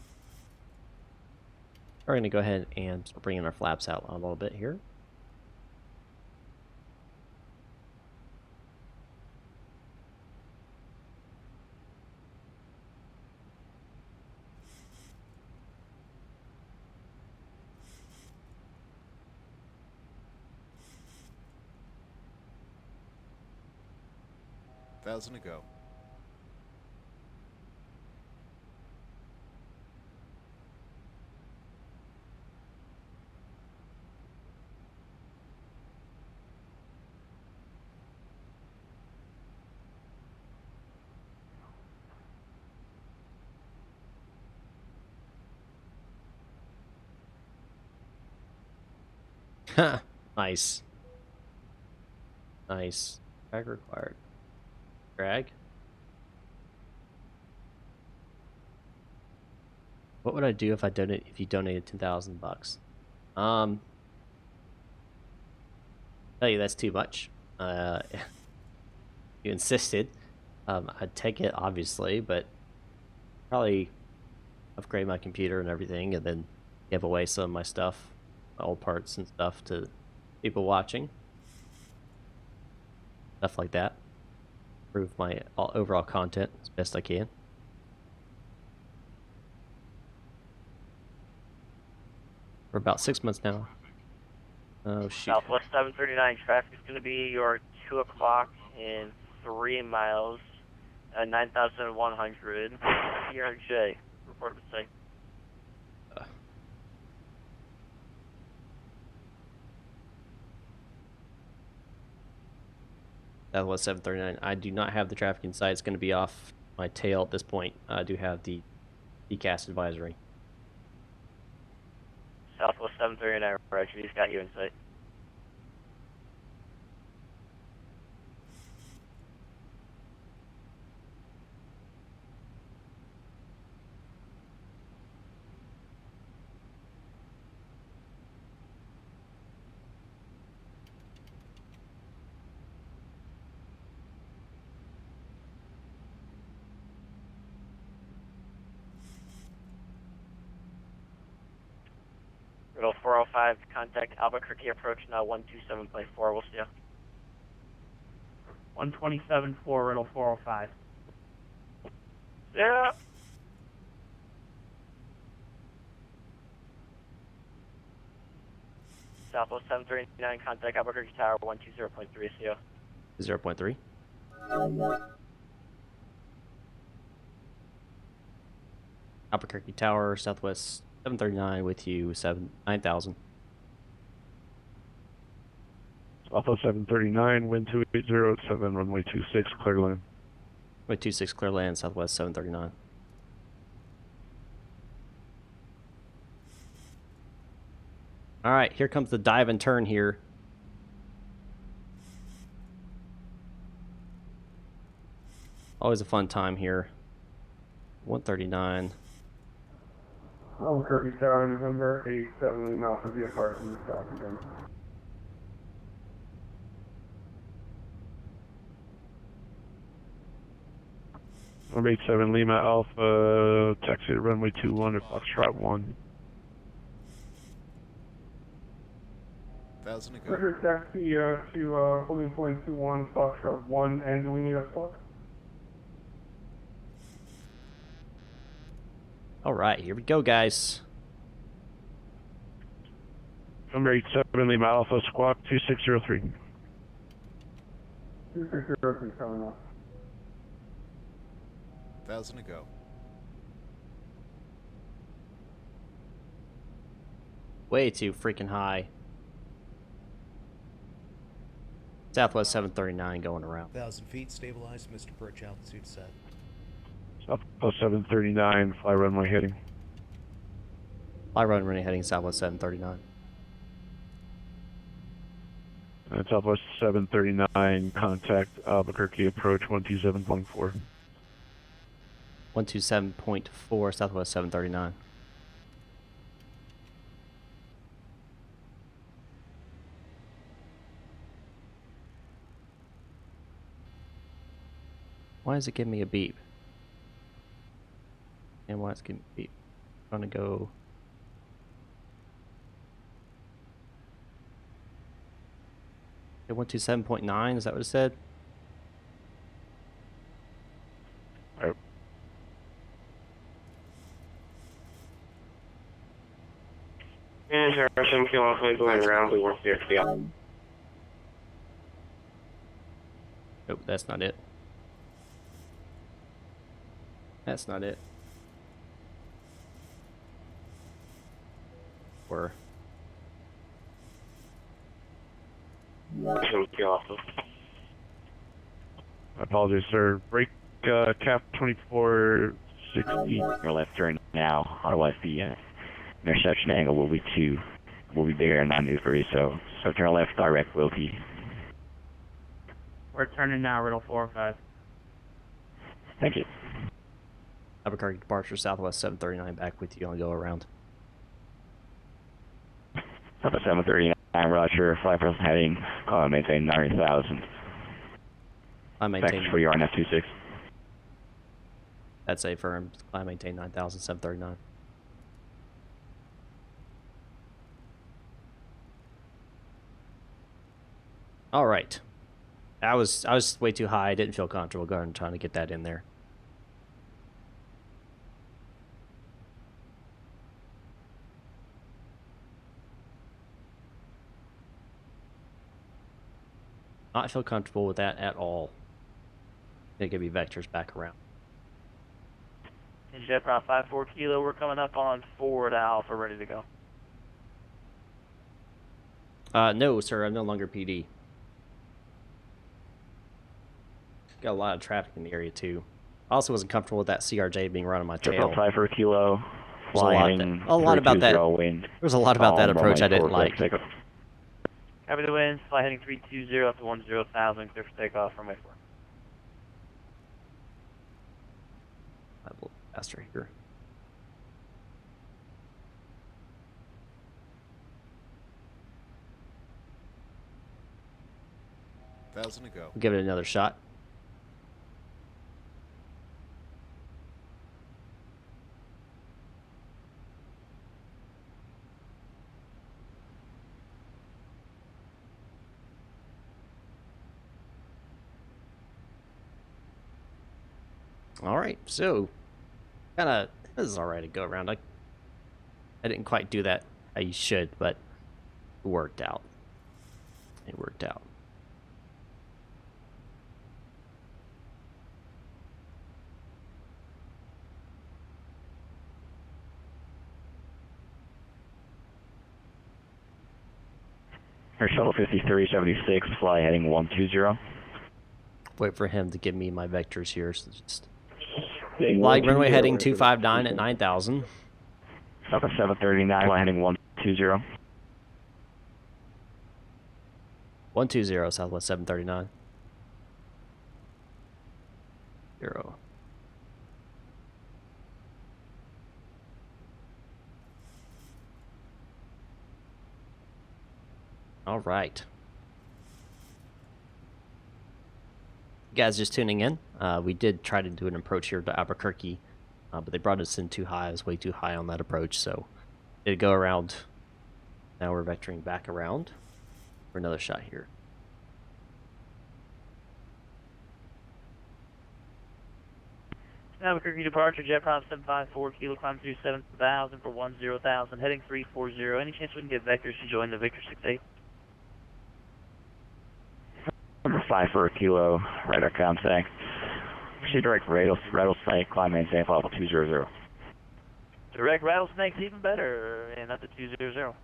We're going to go ahead and start bringing our flaps out a little bit here. Thousand to go. Nice. Nice. Drag required. Drag? What would I do if you donated $10,000? Tell you that's too much. You insisted. I'd take it, obviously, but probably upgrade my computer and everything, and then give away some of my stuff, my old parts and stuff, to people watching. Stuff like that. Improve my overall content as best I can. For about 6 months now. Oh, shoot. Southwest 739 traffic is going to be your 2 o'clock in 3 miles, 9,100. ERJ, report mistake. Southwest 739. I do not have the traffic in sight. It's going to be off my tail at this point. I do have the decast advisory. Southwest 739, Roger, he's got you in sight. Riddle 405, contact Albuquerque approach now 127.4, we'll see you. 127.4, Riddle 405. Yeah. Southwest 739, contact Albuquerque Tower 120.3, see you. 0.3. Albuquerque Tower, Southwest 739 with you, 9,000. Alpha 739, wind 2807, runway 26, clear land. Runway 26, clear land, Southwest 739. Alright, here comes the dive and turn here. Always a fun time here. 139. Albuquerque Tower, November 87, Alpha VFR from the south again. Number 87, Lima Alpha, taxi to runway 21 at Foxtrot 1. 1,000 to go. Roger, taxi to holding point 21, Foxtrot 1, and do we need a clock? Alright, here we go, guys. Number 87, Lima Alpha, squawk 2603. 2603 coming off. 1,000 to go. Way too freaking high. Southwest 739 going around. 1,000 feet, stabilized, Mr. Perch, altitude set. Southwest 739, fly runway heading. Fly runway heading Southwest 739. And Southwest 739, contact Albuquerque approach 127.4. 127.4, Southwest 739. Why is it giving me a beep? And why is it giving me a beep? I'm gonna go. Okay, 127.9, is that what it said? Alright. And Harrison, kill off going around, we work there to the out. Nope, that's not it. That's not it. Or Kill off. I apologize, sir. Break cap 2460. Your left turn now, otherwise the intersection angle will be too will be bigger than 93, so turn left direct will be. We're turning now, Riddle 405. Thank you. Albuquerque departure, Southwest 739, back with you on go around. Southwest 739, Roger, flight person heading, maintain 90,000. I maintain. Thanks for your RNF26. That's a firm. I maintain 9,739. All right. I was way too high. I didn't feel comfortable going trying to get that in there. Not feel comfortable with that at all. Gonna give me vectors back around. And Jet Prop 54 Kilo, we're coming up on forward Alpha, ready to go. No, sir, I'm no longer PD. Got a lot of traffic in the area too. I also wasn't comfortable with that CRJ being right on my tail. 54 Kilo, flying. A lot about that. Wind. There was a lot about that approach I didn't like. Copy the winds, fly heading 320 up to 10,000, clear for takeoff from runway 4. A little faster here. Thousand to go. We'll give it another shot. All right, so kind of this is all right to go around. I didn't quite do that how you should, but it worked out. It worked out. Air Shuttle 5376, fly heading 120. Wait for him to give me my vectors here. So just flag runway heading 259 at 9,000. Southwest 739, fly heading 120. 120, Southwest 739. 0. All right. You guys just tuning in. We did try to do an approach here to Albuquerque, but they brought us in too high. I was way too high on that approach, so did go around. Now we're vectoring back around for another shot here. Albuquerque departure, Jet Prop 754 Kilo, climb through 7,000 for 10,000, heading 340. Any chance we can get vectors to join the Victor 68? Number 5 for a Kilo, radar contact. Proceed direct rattlesnake, climb maintain level 200. Direct rattlesnake's even better, and that's the 200.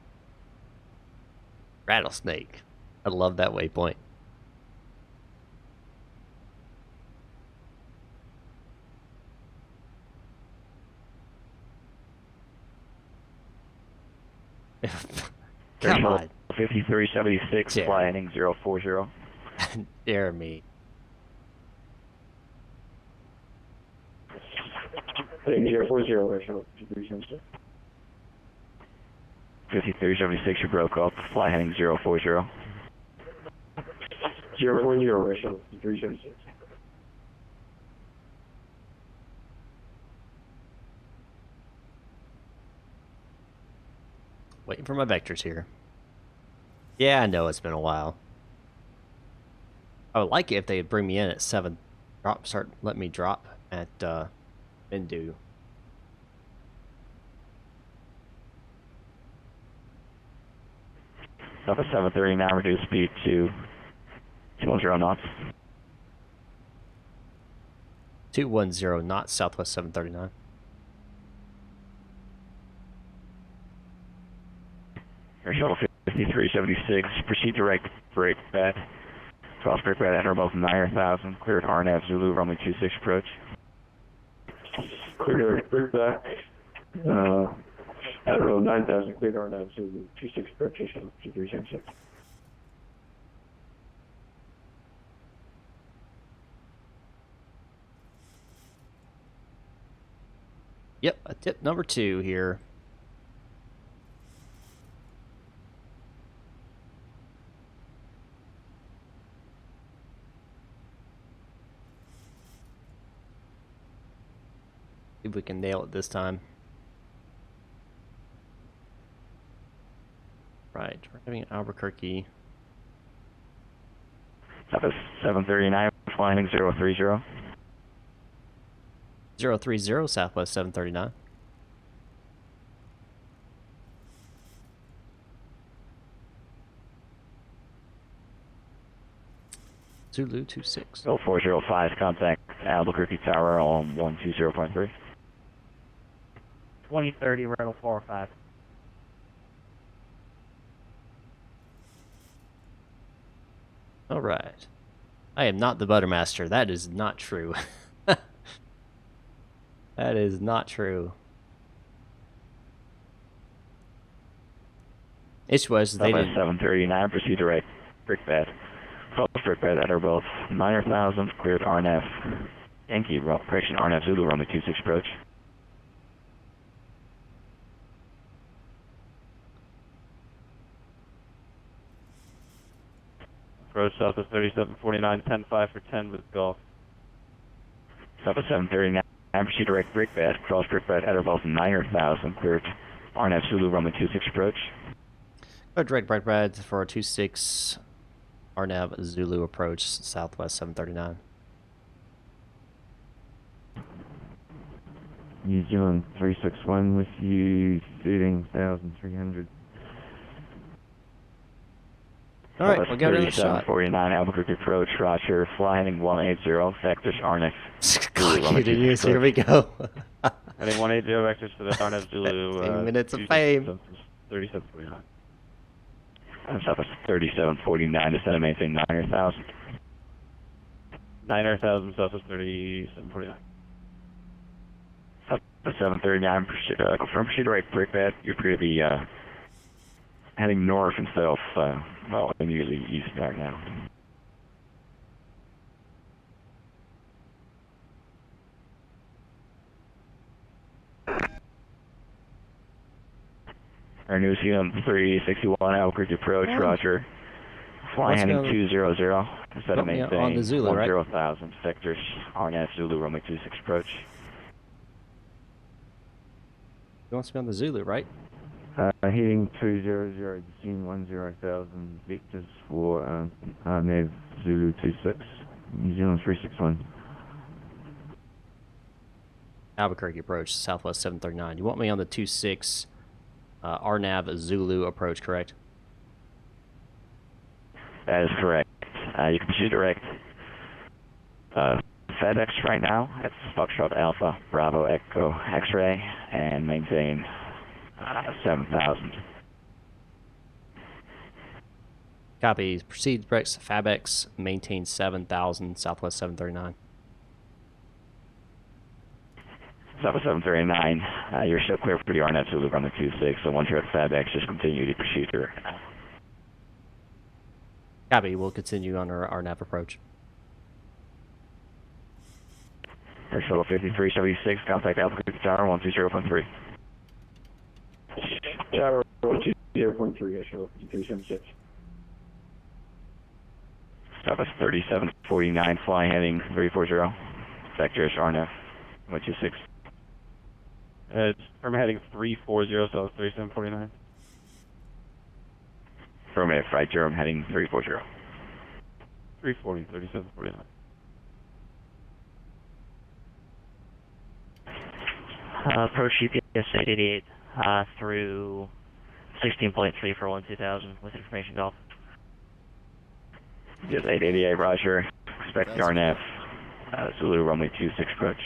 Rattlesnake. I love that waypoint. Come on. 5376, fly heading 040. Dare me. Heading 040, Air Shuttle 5376. 5376, you broke up, fly heading 040. 040, Air Shuttle 5376. Waiting for my vectors here. Yeah, I know it's been a while. I would like it if they'd bring me in at 7. Let me drop at Bendu. Southwest 739, reduce speed to 210 knots. 210 knots, Southwest 739. Air Shuttle 5376, proceed direct brake pad. Cross brake pad, enter above 9,000, cleared RNAV Zulu, runway 26 approach. Clear direct brake pad. Admiral 9000, cleared RNAV Zulu 26 approach, HL 5376. Yep, a tip number 2 here. See if we can nail it this time. Right, we're having Albuquerque. Southwest 739, flying 030. 030, Southwest 739. Zulu 26. 0405, contact Albuquerque Tower on 120.3. 2030, Rebel 405. All right. I am not the Buttermaster. That is not true. That is not true. It was they didn't. 739, proceed to right. Brickbed. Close Brickbed at our both 9,000, cleared RNF. Yankee, correction, RNF Zulu, runway 26 approach. Approach Southwest 3749, 10-5 for 10 with Golf. Southwest 739, proceed to right. Brickbed. Cross Brickbed at our both 9,000, cleared RNF Zulu, runway 26 approach. Go direct Brickbed for a 26 RNAV Zulu approach, Southwest 739. New Zealand 361 with you, 13,300. All right, we'll give it a shot. 49 Albuquerque approach, Roger, flying 180, vectors RNF. Here we go. Heading 180 vectors to the RNF Zulu. 15 minutes of fame. 3749. Southwest 3749, descend and maintain 9,000. 9,000, Southwest 3749. Southwest 739, confirm proceed to right Brickbed. You appear to be heading north instead of, well, immediately east right now. Our New Zealand 361 Albuquerque approach, Roger. Flying heading 200, instead of maintain on the Zulu, 10,000, sectors, RNF Zulu, runway 26 approach. He wants to be on the Zulu, right? Heading 200, June 10,000 vectors for RNAV Zulu 26, New Zealand 361. Albuquerque approach, Southwest 739. You want me on the 26 RNAV Zulu approach, correct? That is correct. You can proceed direct FedEx right now. It's Foxtrot Alpha, Bravo Echo X-Ray, and maintain 7,000. Copy. Proceed direct FabX, maintain 7,000, Southwest 739. Southwest 739, you're still clear for the RNF Zulu on the 26, so once you're at FabX, just continue the procedure. Copy. We'll continue on our RNAV approach. Air Shuttle 5376, contact Albuquerque Tower 120.3. Tower 120.3, Air Shuttle 5376. Southwest 3749, flying heading 340, sector RNF 126. It's from heading 340, so it's 3749. Affirmative, right, Jerome, heading 340. 340, 3749. Approach GPS 888 through 16.3 for 12,000 with information Golf. Yes, 888, Roger. Expect RNF Zulu runway 26 approach.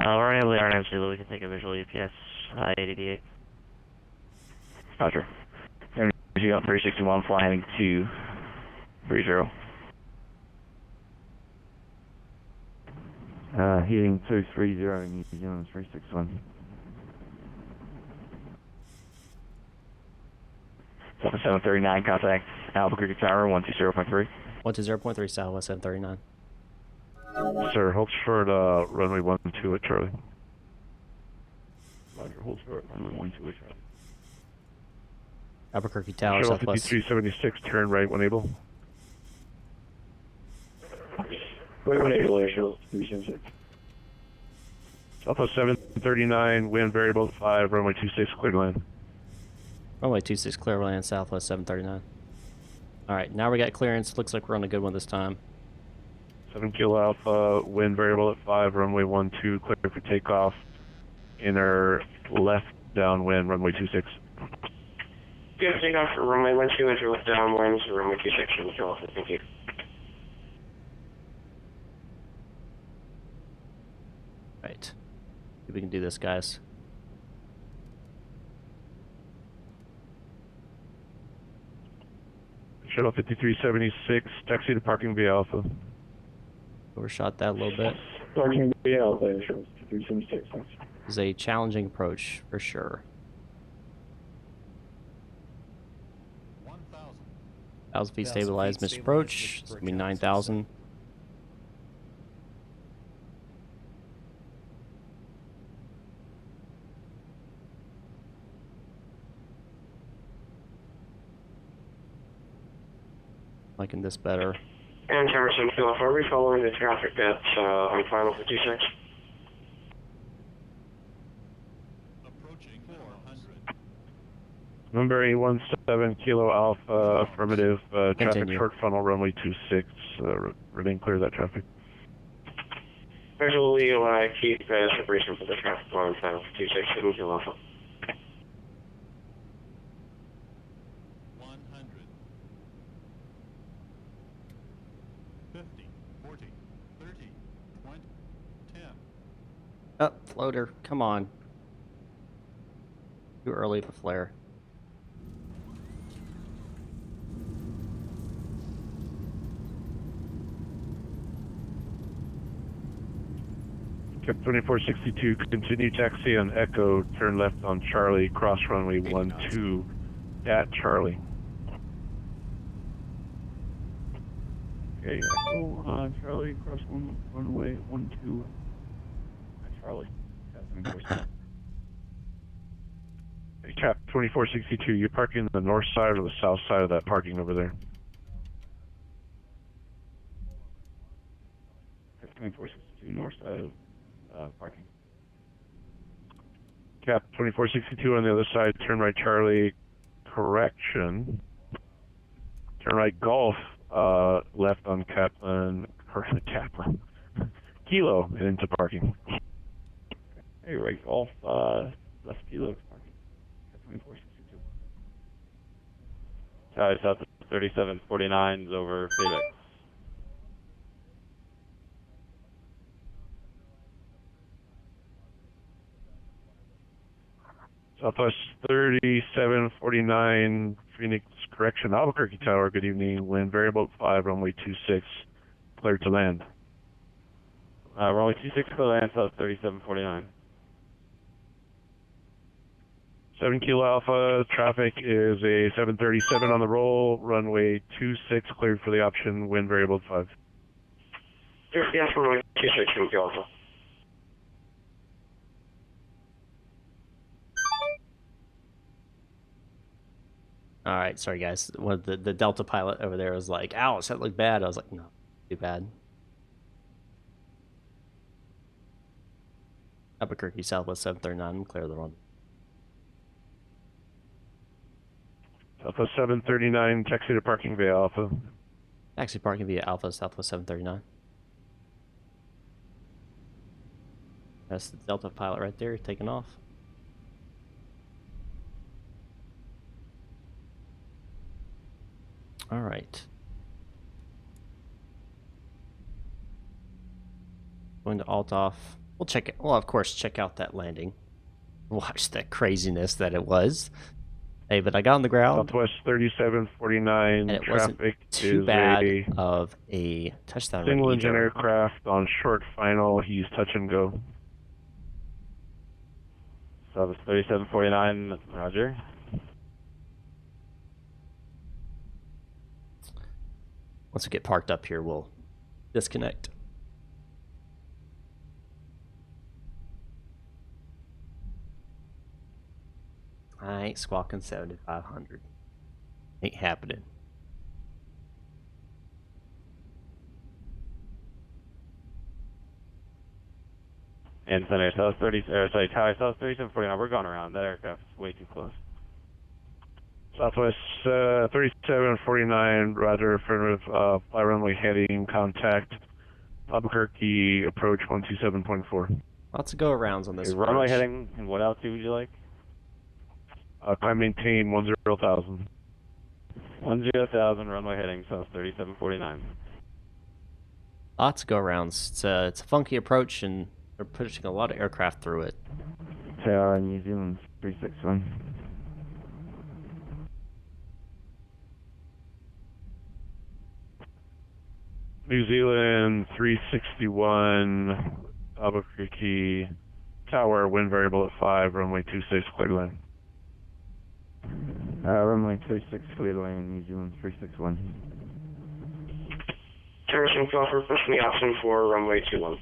We're unable to RNF Zulu. We can take a visual GPS 888. Roger. New Zealand 361, fly heading 230. Heating 230, New Zealand 361. Southwest 739, contact Albuquerque Tower 120.3. 120.3 Southwest 739. Sir, hold short, runway 12 at Charlie. Roger, hold short, runway 12 at Charlie. Albuquerque Tower, Shuttle Southwest. 5376, turn right when able. Right when able, Shuttle 376. Southwest 739, wind variable 5, runway 26, clear to land. Runway 26, clear to land, Southwest 739. Alright, now we got clearance. Looks like we're on a good one this time. 7 Kilo Alpha, wind variable at 5, runway 12, clear for takeoff. Inner left downwind, runway 26. Good takeoff for runway 12, enter left downwind, runway 26, and Kilo Alpha, thank you. Right. See if we can do this, guys. Shuttle 5376, taxi to parking via Alpha. Overshot that a little bit. Parking via Alpha, Shuttle 5376, thanks. This is a challenging approach, for sure. 1,000 feet stabilized, missed approach. It's going to be 9,000. Liking this better. And Emerson, Kilo Alpha, are we following the traffic that's on final 56? Number 817, Kilo Alpha, affirmative, traffic Continue. short funnel, runway 26, remain clear of that traffic. Visually, keep separation for the traffic on final 56, and Kilo Alpha. 100. 50, 40, 30, 20, 10. Oh, floater, come on. Too early for flare. Cap 2462, continue taxi on Echo, turn left on Charlie, cross runway 12 at Charlie. Okay, Echo, Charlie, cross runway 12 at Charlie. Hey, Cap 2462, you're parking on the north side or the south side of that parking over there? 2462, north side of parking. Cap 2462 on the other side, turn right Charlie, correction. Turn right Golf, left on Kaplan, or Kaplan, Kilo, and into parking. Hey, right Golf, left Kilo parking. 2462. Tower South 3749 is over Phoenix. Southwest 3749, Phoenix, correction, Albuquerque Tower, good evening, wind variable 5, runway 26, clear to land. Runway 26 clear land, South 3749. 7 Kilo Alpha, traffic is a 737 on the roll, runway 26, cleared for the option, wind variable 5. Yes, runway 26, and Kilo Alpha. Alright, sorry guys. One of the Delta pilot over there was like, ouch, that looked bad. I was like, no, too bad. Albuquerque Southwest 739, I'm clear of the run. Alpha 739, taxi to parking via Alpha. Taxi parking via Alpha Southwest 739. That's the Delta pilot right there, taking off. All right. Going to alt off. We'll check it. We'll of course check out that landing. Watch that craziness that it was. Hey, but I got on the ground. Southwest 3749. And it wasn't Traffic too is bad a of a touchdown run single engine either. aircraft on short final. He's touch and go. Southwest 3749, roger. Once we get parked up here, we'll disconnect. I ain't squawking 7,500. Ain't happening. And Center, South 30, sorry, Tower, South 3749, we're going around. That aircraft's way too close. Southwest 3749, roger, affirmative, fly runway heading, contact, Albuquerque, approach 127.4. Lots of go-arounds on this Okay, runway approach. heading, and what altitude would you like? Climb maintain 10,000. 10,000, runway heading, South 3749. Lots of go-arounds. It's a funky approach, and they're pushing a lot of aircraft through it. Tower, New Zealand 361. New Zealand 361, Albuquerque, tower, wind variable at 5, runway 26, clear lane. Runway 26, clear lane, New Zealand 361. Termination call for push me option for runway 21.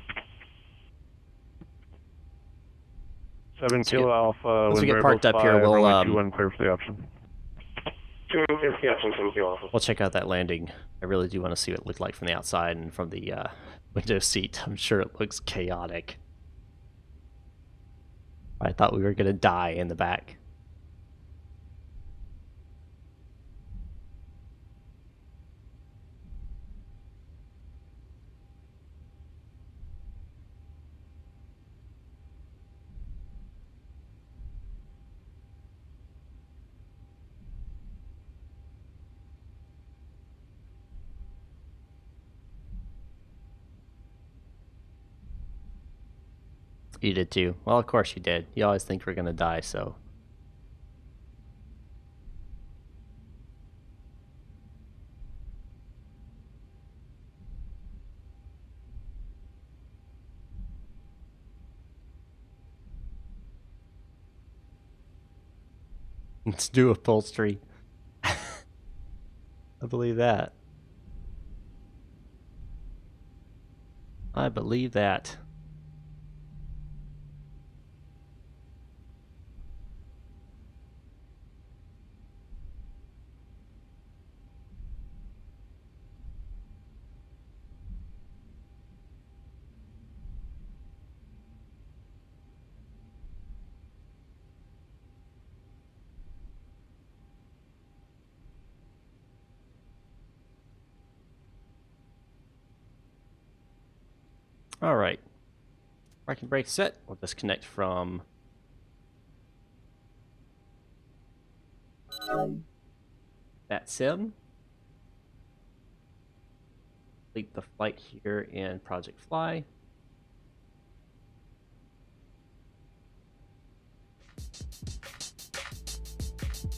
7 Kilo Alpha, once we wind get variable parked up 5, here, we'll, runway 21, clear for the option. 250 option, 7 Kilo Alpha. We'll check out that landing. I really do want to see what it looked like from the outside and from the window seat. I'm sure it looks chaotic. I thought we were going to die in the back. You did too. Well, of course you did. You always think we're gonna die, so. Let's do upholstery. I believe that. I believe that. All right. Parking brake set. We'll disconnect from VATSIM. Complete the flight here in Project Fly.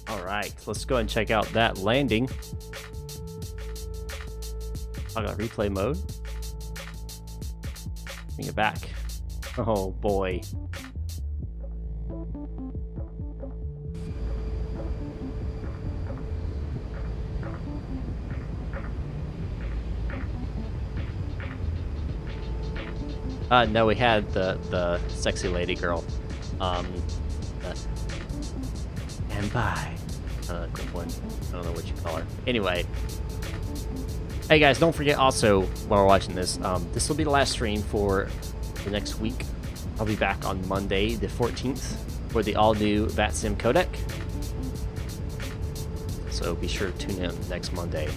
All right, let's go ahead and check out that landing. I got replay mode. Bring it back. Oh boy. No, we had the sexy lady girl. And bye. Quick one. I don't know what you call her. Anyway. Hey guys, don't forget also, while we're watching this, this will be the last stream for the next week. I'll be back on Monday, the 14th, for the all-new VATSIM codec. So be sure to tune in next Monday.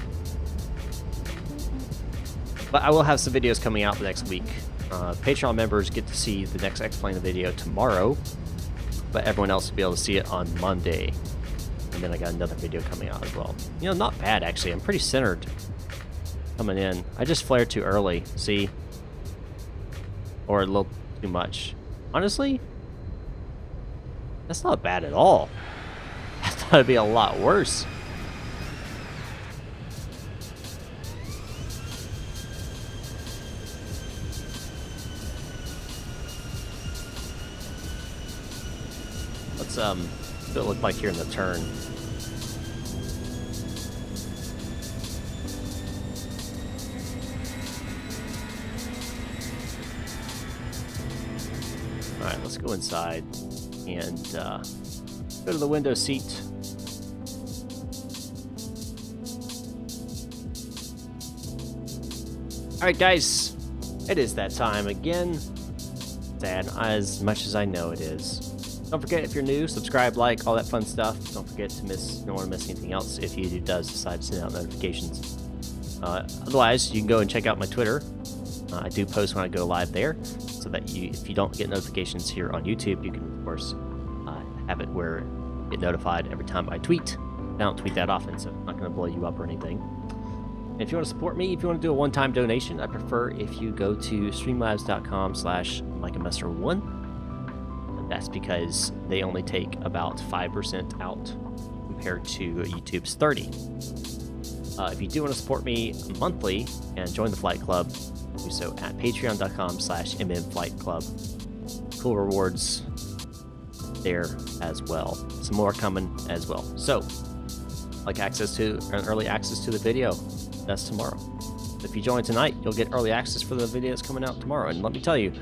But I will have some videos coming out the next week. Patreon members get to see the next X-Plane video tomorrow, but everyone else will be able to see it on Monday. And then I got another video coming out as well. You know, not bad actually. I'm pretty centered coming in. I just flared too early, see? Or a little too much. Honestly, that's not bad at all. thought it'd be a lot worse. What's what it look like here in the turn? Alright, let's go inside and go to the window seat. Alright guys, it is that time again. Sad as much as I know it is. Don't forget, if you're new, subscribe, like, all that fun stuff. Don't forget to don't want to miss anything else if YouTube does decide to send out notifications. Otherwise, you can go and check out my Twitter. I do post when I go live there, so that if you don't get notifications here on YouTube, you can, of course, have it where you get notified every time I tweet. I don't tweet that often, so I'm not going to blow you up or anything. And if you want to support me, if you want to do a one-time donation, I prefer if you go to streamlabs.com/MicahMester1. That's because they only take about 5% out compared to YouTube's 30%. If you do want to support me monthly and join the Flight Club, do so at patreon.com/mmflightclub. Cool rewards there as well. Some more coming as well. So, like early access to the video, that's tomorrow. If you join tonight, you'll get early access for the video that's coming out tomorrow. And let me tell you,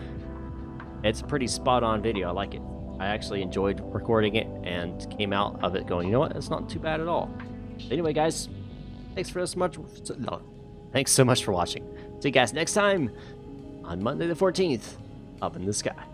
it's a pretty spot-on video. I like it. I actually enjoyed recording it and came out of it going, you know what? It's not too bad at all. Anyway, guys, thanks so much for watching. See you guys next time on Monday the 14th, up in the sky.